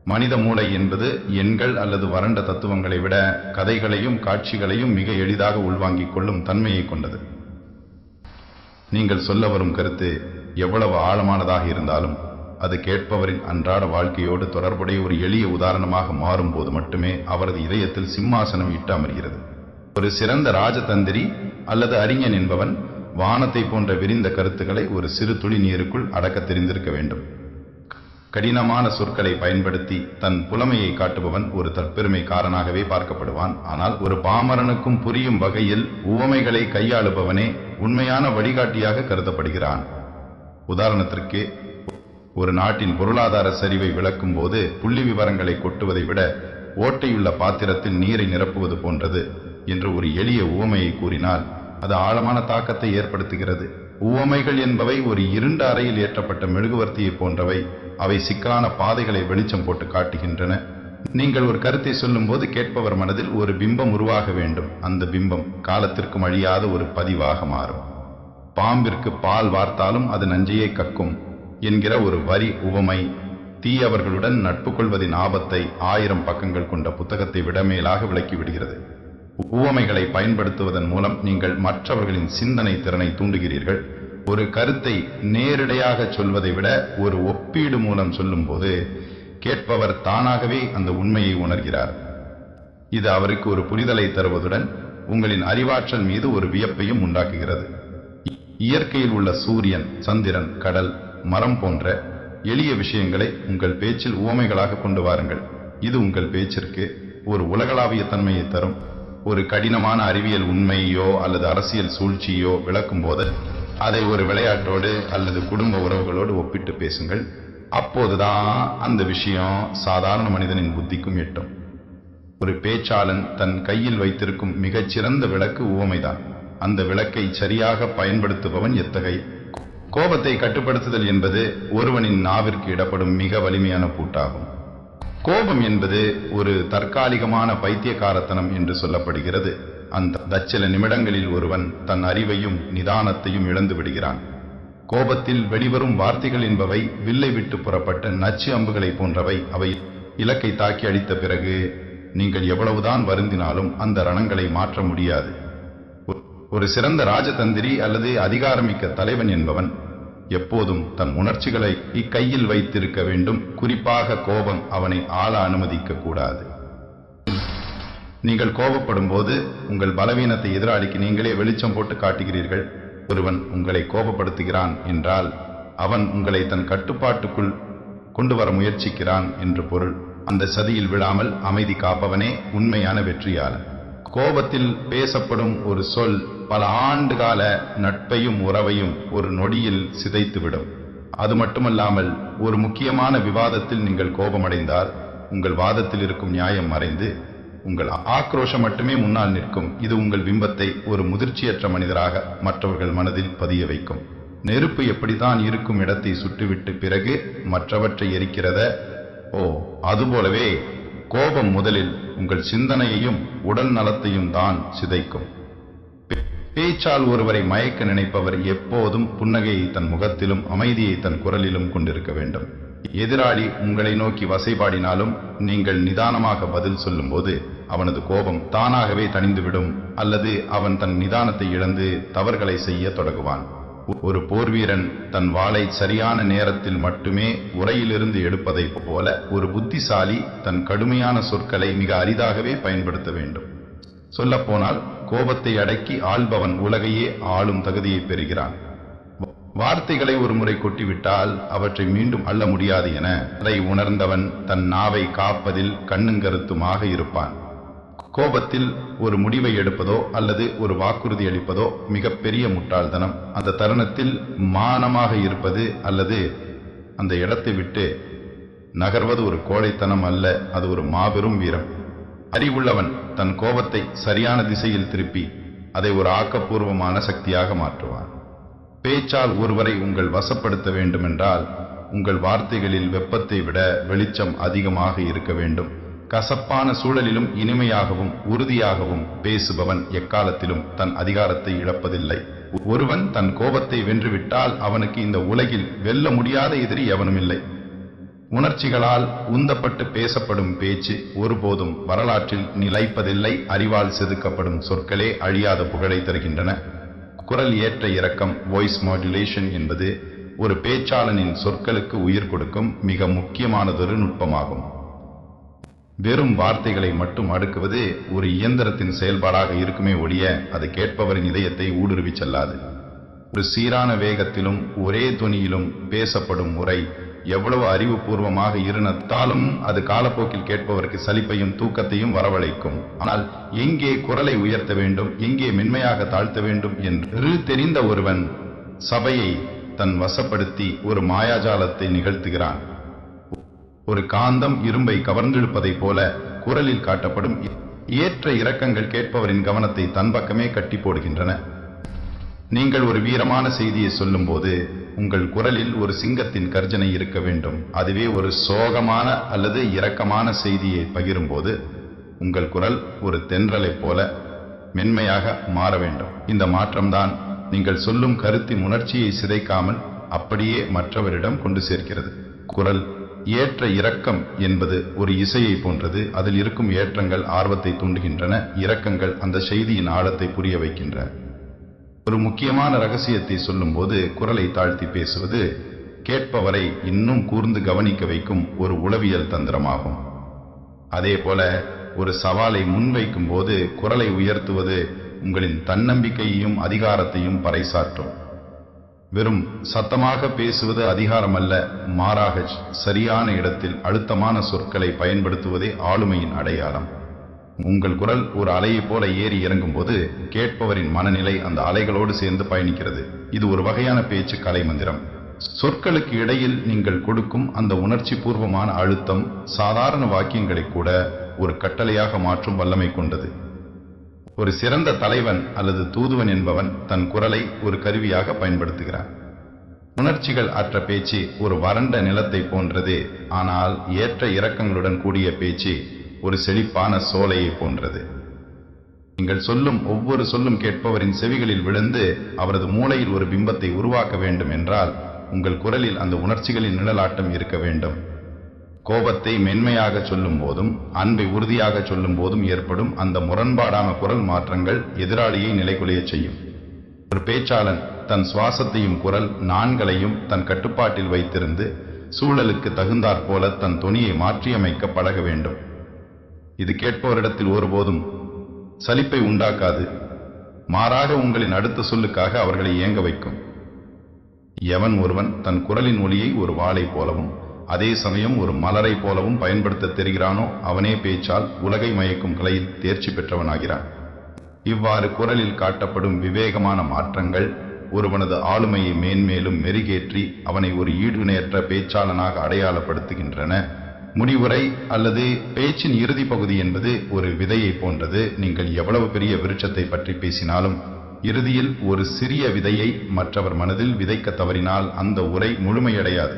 மனித மூளை என்பது எண்கள் அல்லது வறண்ட தத்துவங்களை விட கதைகளையும் காட்சிகளையும் மிக எளிதாக உள்வாங்கிக் கொள்ளும் தன்மையை கொண்டது. நீங்கள் சொல்ல வரும் கருத்து எவ்வளவு ஆழமானதாக இருந்தாலும் அது கேட்பவரின் அன்றாட வாழ்க்கையோடு தொடர்புடைய ஒரு எளிய உதாரணமாக மாறும்போது மட்டுமே அவரது இதயத்தில் சிம்மாசனம் இட்டு அமர்கிறது. ஒரு சிறந்த ராஜதந்திரி அல்லது அறிஞன் என்பவன் வானத்தை போன்ற விரிந்த கருத்துக்களை ஒரு சிறு துளி நீருக்குள் அடக்க தெரிந்திருக்க வேண்டும். கடினமான சொற்களை பயன்படுத்தி தன் புலமையை காட்டுபவன் ஒரு தற்பெருமைக்காரனாகவே பார்க்கப்படுவான். ஆனால் ஒரு பாமரனுக்கும் புரியும் வகையில் உவமைகளை கையாளுபவனே உண்மையான வழிகாட்டியாக கருதப்படுகிறான். உதாரணத்திற்கு, ஒரு நாட்டின் பொருளாதார சரிவை விளக்கும் போது புள்ளி விவரங்களை கொட்டுவதை விட ஓட்டையுள்ள பாத்திரத்தில் நீரை நிரப்புவது போன்றது என்று ஒரு எளிய உவமையை கூறினால் அது ஆழமான தாக்கத்தை ஏற்படுத்துகிறது. உவமைகள் என்பவை ஒரு இருண்ட அறையில் ஏற்றப்பட்ட மெழுகுவர்த்தியை போன்றவை. அவை சிக்கலான பாதைகளை வெளிச்சம் போட்டு காட்டுகின்றன. நீங்கள் ஒரு கருத்தை சொல்லும் போது கேட்பவர் மனதில் ஒரு பிம்பம் உருவாக வேண்டும். அந்த பிம்பம் காலத்திற்கும் அழியாத ஒரு பதிவாக மாறும். பாம்பிற்கு பால் வார்த்தாலும் அது நஞ்சையை கக்கும் என்கிற ஒரு வரி உவமை தீயவர்களுடன் நட்பு கொள்வதின் ஆபத்தை 1000 பக்கங்கள் கொண்ட புத்தகத்தை விட மேலாக விளக்கிவிடுகிறது. உவமைகளை பயன்படுத்துவதன் மூலம் நீங்கள் மற்றவர்களின் சிந்தனை திறனை தூண்டுகிறீர்கள். ஒரு கருத்தை நேரடியாக சொல்வதை விட ஒரு ஒப்பீடு மூலம் சொல்லும்போது கேட்பவர் தானாகவே அந்த உண்மையை உணர்கிறார். இது அவருக்கு ஒரு புரிதலை தருவதுடன் உங்களின் அறிவாற்றல் மீது ஒரு வியப்பையும் உண்டாக்குகிறது. இயற்கையில் உள்ள சூரியன், சந்திரன், கடல், மரம் போன்ற எளிய விஷயங்களை உங்கள் பேச்சில் உவமைகளாக கொண்டு வாருங்கள். இது உங்கள் பேச்சிற்கு ஒரு உலகளாவிய தன்மையை தரும். ஒரு கடினமான அறிவியல் உண்மையோ அல்லது அரசியல் சூழ்ச்சியோ விளக்கும் போது அதை ஒரு விளையாட்டோடு அல்லது குடும்ப உறவுகளோடு ஒப்பிட்டு பேசுங்கள். அப்போதுதான் அந்த விஷயம் சாதாரண மனிதனின் புத்திக்கும் எட்டும். ஒரு பேச்சாளன் தன் கையில் வைத்திருக்கும் மிகச்சிறந்த விளக்கு உவமைதான். அந்த விளக்கை சரியாக பயன்படுத்துபவன் எத்தகைய கோபத்தை கட்டுப்படுத்துதல் என்பது ஒருவனின் நாவிற்கு இடப்படும் மிக வலிமையான பூட்டாகும். கோபம் என்பது ஒரு தற்காலிகமான பைத்தியக்காரத்தனம் என்று சொல்லப்படுகிறது. அந்த சில நிமிடங்களில் ஒருவன் தன் அறிவையும் நிதானத்தையும் இழந்து விடுகிறான். கோபத்தில் வெளிவரும் வார்த்தைகள் என்பவை வில்லை விட்டு புறப்பட்ட நச்சு அம்புகளை போன்றவை. அவை இலக்கை தாக்கி அடித்த பிறகு நீங்கள் எவ்வளவுதான் வருந்தினாலும் அந்த ரணங்களை மாற்ற முடியாது. ஒரு சிறந்த ராஜதந்திரி அல்லது அதிகாரமிக்க தலைவன் என்பவன் எப்போதும் தன் உணர்ச்சிகளை கையில் வைத்திருக்க வேண்டும். குறிப்பாக கோபம் அவனை ஆள அனுமதிக்க கூடாது. நீங்கள் கோபப்படும் போது உங்கள் பலவீனத்தை எதிராளிக்கு நீங்களே வெளிச்சம் போட்டு காட்டுகிறீர்கள். ஒருவன் உங்களை கோபப்படுத்துகிறான் என்றால் அவன் உங்களை தன் கட்டுப்பாட்டுக்குள் கொண்டு வர முயற்சிக்கிறான் என்று பொருள். அந்த சதியில் விழாமல் அமைதி காப்பவனே உண்மையான வெற்றியாளன். கோபத்தில் பேசப்படும் ஒரு சொல் பல ஆண்டுகால நட்பையும் உறவையும் ஒரு நொடியில் சிதைத்துவிடும். அது மட்டுமல்லாமல் ஒரு முக்கியமான விவாதத்தில் நீங்கள் கோபமடைந்தால் உங்கள் வாதத்தில் இருக்கும் நியாயம் மறைந்து உங்கள் ஆக்ரோஷம் மட்டுமே முன்னால் நிற்கும். இது உங்கள் பிம்பத்தை ஒரு முதிர்ச்சியற்ற மனிதராக மற்றவர்கள் மனதில் பதிய வைக்கும். நெருப்பு எப்படித்தான் இருக்கும் இடத்தை சுட்டுவிட்டு பிறகு மற்றவற்றை எரிக்கிறத அதுபோலவே கோபம் முதலில் உங்கள் சிந்தனையையும் உடல் நலத்தையும் தான் சிதைக்கும். பேச்சால் ஒருவரை மயக்க நினைப்பவர் எப்போதும் புன்னகையை தன் முகத்திலும் அமைதியை தன் குரலிலும் கொண்டிருக்க வேண்டும். எதிராளி உங்களை நோக்கி வசைபாடினாலும் நீங்கள் நிதானமாக பதில் சொல்லும் போது அவனது கோபம் தானாகவே தணிந்துவிடும், அல்லது அவன் தன் நிதானத்தை இழந்து தவறுகளை செய்ய தொடங்குவான். ஒரு போர்வீரன் தன் வாளை சரியான நேரத்தில் மட்டுமே உரையிலிருந்து எடுப்பதை போல ஒரு புத்திசாலி தன் கடுமையான சொற்களை மிக அரிதாகவே பயன்படுத்த வேண்டும். சொல்லப்போனால் கோபத்தை அடக்கி ஆள்பவன் உலகையே ஆளும் தகுதியை பெறுகிறான். வார்த்தைகளை ஒரு முறை கொட்டிவிட்டால் அவற்றை மீண்டும் அள்ள முடியாது என அதை உணர்ந்தவன் தன் நாவை காப்பதில் கண்ணுங்கருத்துமாக இருப்பான். கோபத்தில் ஒரு முடிவை எடுப்பதோ அல்லது ஒரு வாக்குறுதி அளிப்பதோ மிகப்பெரிய முட்டாள்தனம். அந்த தருணத்தில் மானமாக இருப்பது அல்லது அந்த இடத்தை விட்டு நகர்வது ஒரு கோழைத்தனம் அல்ல, அது ஒரு மாபெரும் வீரம். அறிவுள்ளவன் தன் கோபத்தை சரியான திசையில் திருப்பி அதை ஒரு ஆக்கப்பூர்வமான சக்தியாக மாற்றுவான். பேச்சால் ஒருவரை உங்கள் வசப்படுத்த வேண்டுமென்றால் உங்கள் வார்த்தைகளில் வெப்பத்தை விட வெளிச்சம் அதிகமாக இருக்க வேண்டும். கசப்பான சூழலிலும் இனிமையாகவும் உறுதியாகவும் பேசுபவன் எக்காலத்திலும் தன் அதிகாரத்தை இழப்பதில்லை. ஒருவன் தன் கோபத்தை வென்றுவிட்டால் அவனுக்கு இந்த உலகில் வெல்ல முடியாத எதிரி எவனுமில்லை. உணர்ச்சிகளால் உந்தப்பட்டு பேசப்படும் பேச்சு ஒருபோதும் வரலாற்றில் நிலைப்பதில்லை. அறிவால் செதுக்கப்படும் சொற்களே அழியாத புகழை தருகின்றன. குரல் ஏற்ற இறக்கம், வாய்ஸ் மாடுலேஷன் என்பது ஒரு பேச்சாளனின் சொற்களுக்கு உயிர் கொடுக்கும் மிக முக்கியமானதொரு நுட்பமாகும். வெறும் வார்த்தைகளை மட்டும் அடுக்குவது ஒரு இயந்திரத்தின் செயல்பாடாக இருக்குமே ஒழிய அது கேட்பவரின் இதயத்தை ஊடுருவி செல்லாது. ஒரு சீரான வேகத்திலும் ஒரே தொனியிலும் பேசப்படும் முறை எவ்வளவு அறிவுபூர்வமாக இருந்ததாலும் அது காலப்போக்கில் கேட்பவருக்கு சலிப்பையும் தூக்கத்தையும் வரவழைக்கும். ஆனால் எங்கே குரலை உயர்த்த வேண்டும், எங்கே மென்மையாக தாழ்த்த வேண்டும் என்று தெரிந்த ஒருவன் சபையை தன் வசப்படுத்தி ஒரு மாயாஜாலத்தை நிகழ்த்துகிறான். ஒரு காந்தம் இரும்பை கவர்ந்தெழுப்பதைப் போல குரலில் காட்டப்படும் ஏற்ற இறக்கங்கள் கேட்பவரின் கவனத்தை தன் பக்கமே கட்டி போடுகின்றன. நீங்கள் ஒரு வீரமான செய்தியை சொல்லும் போது உங்கள் குரலில் ஒரு சிங்கத்தின் கர்ஜனை இருக்க வேண்டும். அதுவே ஒரு சோகமான அல்லது இரக்கமான செய்தியை பகிரும்போது உங்கள் குரல் ஒரு தென்றலைப் போல மென்மையாக மாற வேண்டும். இந்த மாற்றம்தான் நீங்கள் சொல்லும் கருத்தின் உணர்ச்சியை சிதைக்காமல் அப்படியே மற்றவரிடம் கொண்டு சேர்க்கிறது. குரல் ஏற்ற இறக்கம் என்பது ஒரு இசையை போன்றது. அதில் இருக்கும் ஏற்றங்கள் ஆர்வத்தை தூண்டுகின்றன, இறக்கங்கள் அந்த செய்தியின் ஆழத்தை புரிய வைக்கின்றன. ஒரு முக்கியமான ரகசியத்தை சொல்லும் போது குரலை தாழ்த்தி பேசுவது கேட்பவரை இன்னும் கூர்ந்து கவனிக்க வைக்கும் ஒரு உளவியல் தந்திரமாகும். அதே போல ஒரு சவாலை முன்வைக்கும் போது குரலை உயர்த்துவது உங்களின் தன்னம்பிக்கையையும் அதிகாரத்தையும் பறைசாற்றும். வெறும் சத்தமாக பேசுவது அதிகாரம் அல்ல, மாறாக சரியான இடத்தில் அழுத்தமான சொற்களை பயன்படுத்துவதே ஆளுமையின் அடையாளம். உங்கள் குரல் ஒரு அலையை போல ஏறி இறங்கும் போது கேட்பவரின் மனநிலை அந்த அலைகளோடு சேர்ந்து பயணிக்கிறது. இது ஒரு வகையான பேச்சு கலை மந்திரம். சொற்களுக்கு இடையில் நீங்கள் கொடுக்கும் அந்த உணர்ச்சி பூர்வமான அழுத்தம் சாதாரண வாக்கியங்களை கூட ஒரு கட்டளையாக மாற்றும் வல்லமை கொண்டது. ஒரு சிறந்த தலைவன் அல்லது தூதுவன் என்பவன் தன் குரலை ஒரு கருவியாக பயன்படுத்துகிறான். உணர்ச்சிகள் அற்ற பேச்சு ஒரு வறண்ட நிலத்தை போன்றது, ஆனால் ஏற்ற இறக்கங்களுடன் கூடிய பேச்சு ஒரு செழிப்பான சோலையை போன்றது. நீங்கள் சொல்லும் ஒவ்வொரு சொல்லும் கேட்பவரின் செவிகளில் விழுந்து அவரது மூளையில் ஒரு பிம்பத்தை உருவாக்க வேண்டும் என்றால் உங்கள் குரலில் அந்த உணர்ச்சிகளின் நிழலாட்டம் இருக்க வேண்டும். கோபத்தை மென்மையாக சொல்லும் போதும் அன்பை உறுதியாக சொல்லும் போதும் ஏற்படும் அந்த முரண்பாடான குரல் மாற்றங்கள் எதிராளியை நிலைகுலைய செய்யும். ஒரு பேச்சாளன் தன் சுவாசத்தையும் குரல் நான்களையும் தன் கட்டுப்பாட்டில் வைத்திருந்து சூழலுக்கு தகுந்தாற்போல தன் தொனியை மாற்றியமைக்க பழக வேண்டும். இது கேட்பவரிடத்தில் ஒருபோதும் சலிப்பை உண்டாக்காது, மாறாக உங்களின் அடுத்த சொல்லுக்காக அவர்களை ஏங்க வைக்கும். எவன் ஒருவன் தன் குரலின் ஒலியை ஒரு வாளை போலவும் அதே சமயம் ஒரு மலரை போலவும் பயன்படுத்த தெரிகிறானோ அவனே பேச்சால் உலகை மயக்கும் கலையில் தேர்ச்சி பெற்றவனாகிறான். இவ்வாறு குரலில் காட்டப்படும் விவேகமான மாற்றங்கள் ஒருவனது ஆளுமையை மேன்மேலும் மெருகேற்றி அவனை ஒரு ஈடுணையற்ற பேச்சாளனாக அடையாளப்படுத்துகின்றன. முடிவுரை அல்லது பேச்சின் இறுதி பகுதி என்பது ஒரு விதையை போன்றது. நீங்கள் எவ்வளவு பெரிய விருட்சத்தை பற்றி பேசினாலும் இறுதியில் ஒரு சிறிய விதையை மற்றவர் மனதில் விதைக்க தவறினால் அந்த உரை முழுமையடையாது.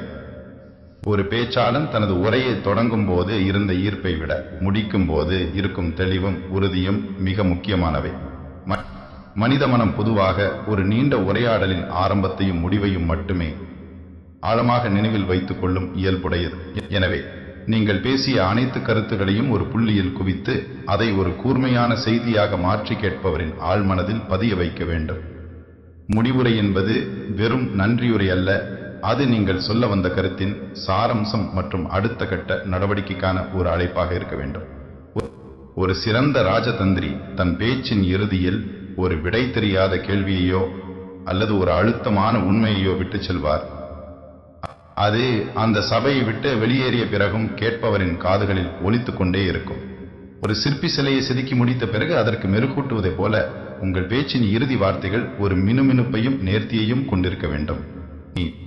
ஒரு பேச்சாளன் தனது உரையை தொடங்கும் போது இருந்த ஈர்ப்பை விட முடிக்கும் போது இருக்கும் தெளிவும் உறுதியும் மிக முக்கியமானவை. மனித மனம் பொதுவாக ஒரு நீண்ட உரையாடலின் ஆரம்பத்தையும் முடிவையும் மட்டுமே ஆழமாக நினைவில் வைத்துக் கொள்ளும் இயல்புடையது. எனவே நீங்கள் பேசிய அனைத்து கருத்துகளையும் ஒரு புள்ளியில் குவித்து அதை ஒரு கூர்மையான செய்தியாக மாற்றி கேட்பவரின் ஆழ்மனதில் பதிய வைக்க வேண்டும். முடிவுரை என்பது வெறும் நன்றியுரை அல்ல, அது நீங்கள் சொல்ல வந்த கருத்தின் சாரம்சம் மற்றும் அடுத்த கட்ட நடவடிக்கைக்கான ஒரு அழைப்பாக இருக்க வேண்டும். ஒரு சிறந்த ராஜதந்திரி தன் பேச்சின் இறுதியில் ஒரு விடை தெரியாத கேள்வியையோ அல்லது ஒரு அழுத்தமான உண்மையையோ விட்டு செல்வார். அது அந்த சபையை விட்டு வெளியேறிய பிறகும் கேட்பவரின் காதுகளில் ஒலித்துக் கொண்டே இருக்கும். ஒரு சிற்பி சிலையை செதுக்கி முடித்த பிறகு அதற்கு மெருகூட்டுவதைப் போல உங்கள் பேச்சின் இறுதி வார்த்தைகள் ஒரு மினுமினுப்பையும் நேர்த்தியையும் கொண்டிருக்க வேண்டும்.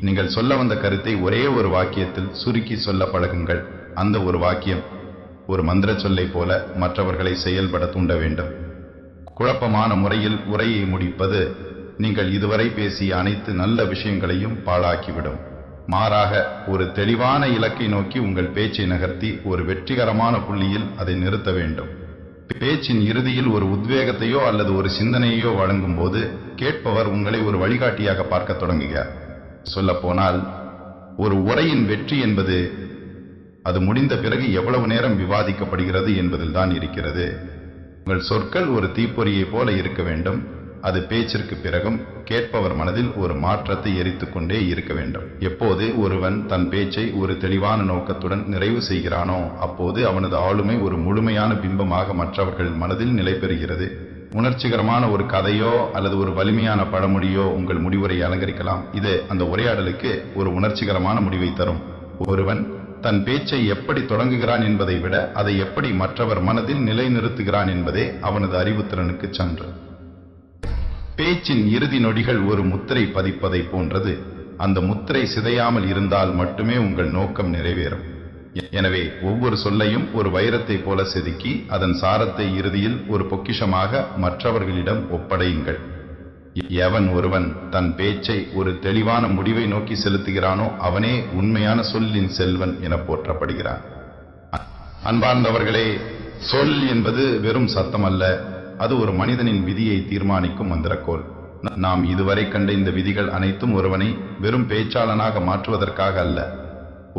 நீங்கள் சொல்ல வந்த கருத்தை ஒரே ஒரு வாக்கியத்தில் சுருக்கி சொல்ல பழகுங்கள். அந்த ஒரு வாக்கியம் ஒரு மந்திர சொல்லை போல மற்றவர்களை செயல்பட தூண்ட வேண்டும். குழப்பமான முறையில் உரையை முடிப்பது நீங்கள் இதுவரை பேசிய அனைத்து நல்ல விஷயங்களையும் பாழாக்கிவிடும். மாறாக ஒரு தெளிவான இலக்கை நோக்கி உங்கள் பேச்சை நகர்த்தி ஒரு வெற்றிகரமான புள்ளியில் அதை நிறுத்த வேண்டும். பேச்சின் இறுதியில் ஒரு உத்வேகத்தையோ அல்லது ஒரு சிந்தனையோ வழங்கும் போது கேட்பவர் உங்களை ஒரு வழிகாட்டியாக பார்க்க தொடங்குகிறார். சொல்லப்போனால் ஒரு உரையின் வெற்றி என்பது அது முடிந்த பிறகு எவ்வளவு நேரம் விவாதிக்கப்படுகிறது என்பதில் தான் இருக்கிறது. உங்கள் சொற்கள் ஒரு தீப்பொறியை போல இருக்க வேண்டும். அது பேச்சிற்கு பிறகும் கேட்பவர் மனதில் ஒரு மாற்றத்தை எரித்துக் கொண்டே இருக்க வேண்டும். எப்போது ஒருவன் தன் பேச்சை ஒரு தெளிவான நோக்கத்துடன் நிறைவு செய்கிறானோ அப்போது அவனது ஆளுமை ஒரு முழுமையான பிம்பமாக மற்றவர்கள் மனதில் நிலை பெறுகிறது. உணர்ச்சிகரமான ஒரு கதையோ அல்லது ஒரு வலிமையான பழமொழியோ உங்கள் முடிவுரை அலங்கரிக்கலாம். இது அந்த உரையாடலுக்கு ஒரு உணர்ச்சிகரமான முடிவை தரும். ஒருவன் தன் பேச்சை எப்படி தொடங்குகிறான் என்பதை விட அதை எப்படி மற்றவர் மனதில் நிலைநிறுத்துகிறான் என்பதே அவனது அறிவுத்திறனுக்கு சான்று. பேச்சின் இறுதி நொடிகள் ஒரு முத்திரை பதிப்பதை போன்றது. அந்த முத்திரை சிதையாமல் இருந்தால் மட்டுமே உங்கள் நோக்கம் நிறைவேறும். எனவே ஒவ்வொரு சொல்லையும் ஒரு வைரத்தை போல செதுக்கி அதன் சாரத்தை இறுதியில் ஒரு பொக்கிஷமாக மற்றவர்களிடம் ஒப்படையுங்கள். எவன் ஒருவன் தன் பேச்சை ஒரு தெளிவான முடிவை நோக்கி செலுத்துகிறானோ அவனே உண்மையான சொல்லின் செல்வன் என போற்றப்படுகிறான். அன்பார்ந்தவர்களே, சொல் என்பது வெறும் சத்தம் அல்ல, அது ஒரு மனிதனின் விதியை தீர்மானிக்கும் மந்திரக்கோள். நாம் இதுவரை கண்ட இந்த விதிகள் அனைத்தும் ஒருவனை வெறும் பேச்சாளனாக மாற்றுவதற்காக அல்ல,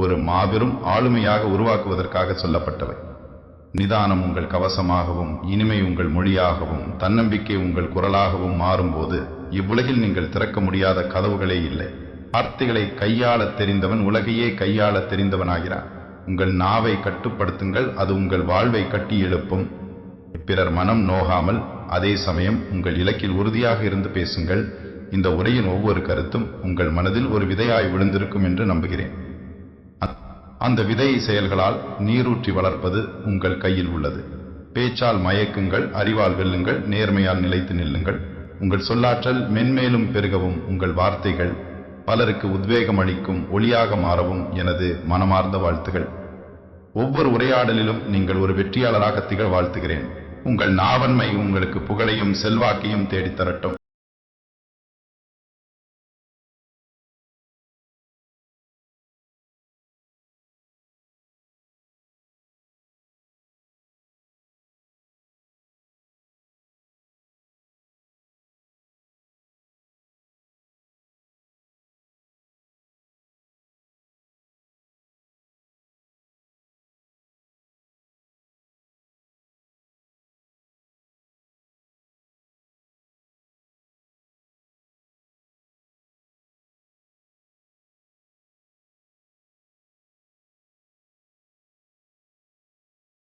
ஒரு மாபெரும் ஆளுமையாக உருவாக்குவதற்காக சொல்லப்பட்டவை. நிதானம் உங்கள் கவசமாகவும் இனிமை உங்கள் மொழியாகவும் தன்னம்பிக்கை உங்கள் குரலாகவும் மாறும்போது இவ்வுலகில் நீங்கள் திறக்க முடியாத கதவுகளே இல்லை. வார்த்தைகளை கையாளத் தெரிந்தவன் உலகையே கையாளத் தெரிந்தவனாகிறான். உங்கள் நாவை கட்டுப்படுத்துங்கள், அது உங்கள் வாழ்வை கட்டி எழுப்பும். பிறர் மனம் நோகாமல் அதே சமயம் உங்கள் இலக்கில் உறுதியாக இருந்து பேசுங்கள். இந்த உரையின் ஒவ்வொரு கருத்தும் உங்கள் மனதில் ஒரு விதையாய் விழுந்திருக்கும் என்று நம்புகிறேன். அந்த விதையை செயல்களால் நீரூற்றி வளர்ப்பது உங்கள் கையில் உள்ளது. பேச்சால் மயக்குங்கள், அறிவால் வெல்லுங்கள், நேர்மையால் நிலைத்து நில்லுங்கள். உங்கள் சொல்லாற்றல் மென்மேலும் பெருகவும் உங்கள் வார்த்தைகள் பலருக்கு உத்வேகம் அளிக்கும் ஒளியாக மாறவும் எனது மனமார்ந்த வாழ்த்துகள். ஒவ்வொரு உரையாடலிலும் நீங்கள் ஒரு வெற்றியாளராக திகழ வாழ்த்துகிறேன். உங்கள் நாவன்மை உங்களுக்கு புகழையும் செல்வாக்கையும் தேடித்தரட்டும்.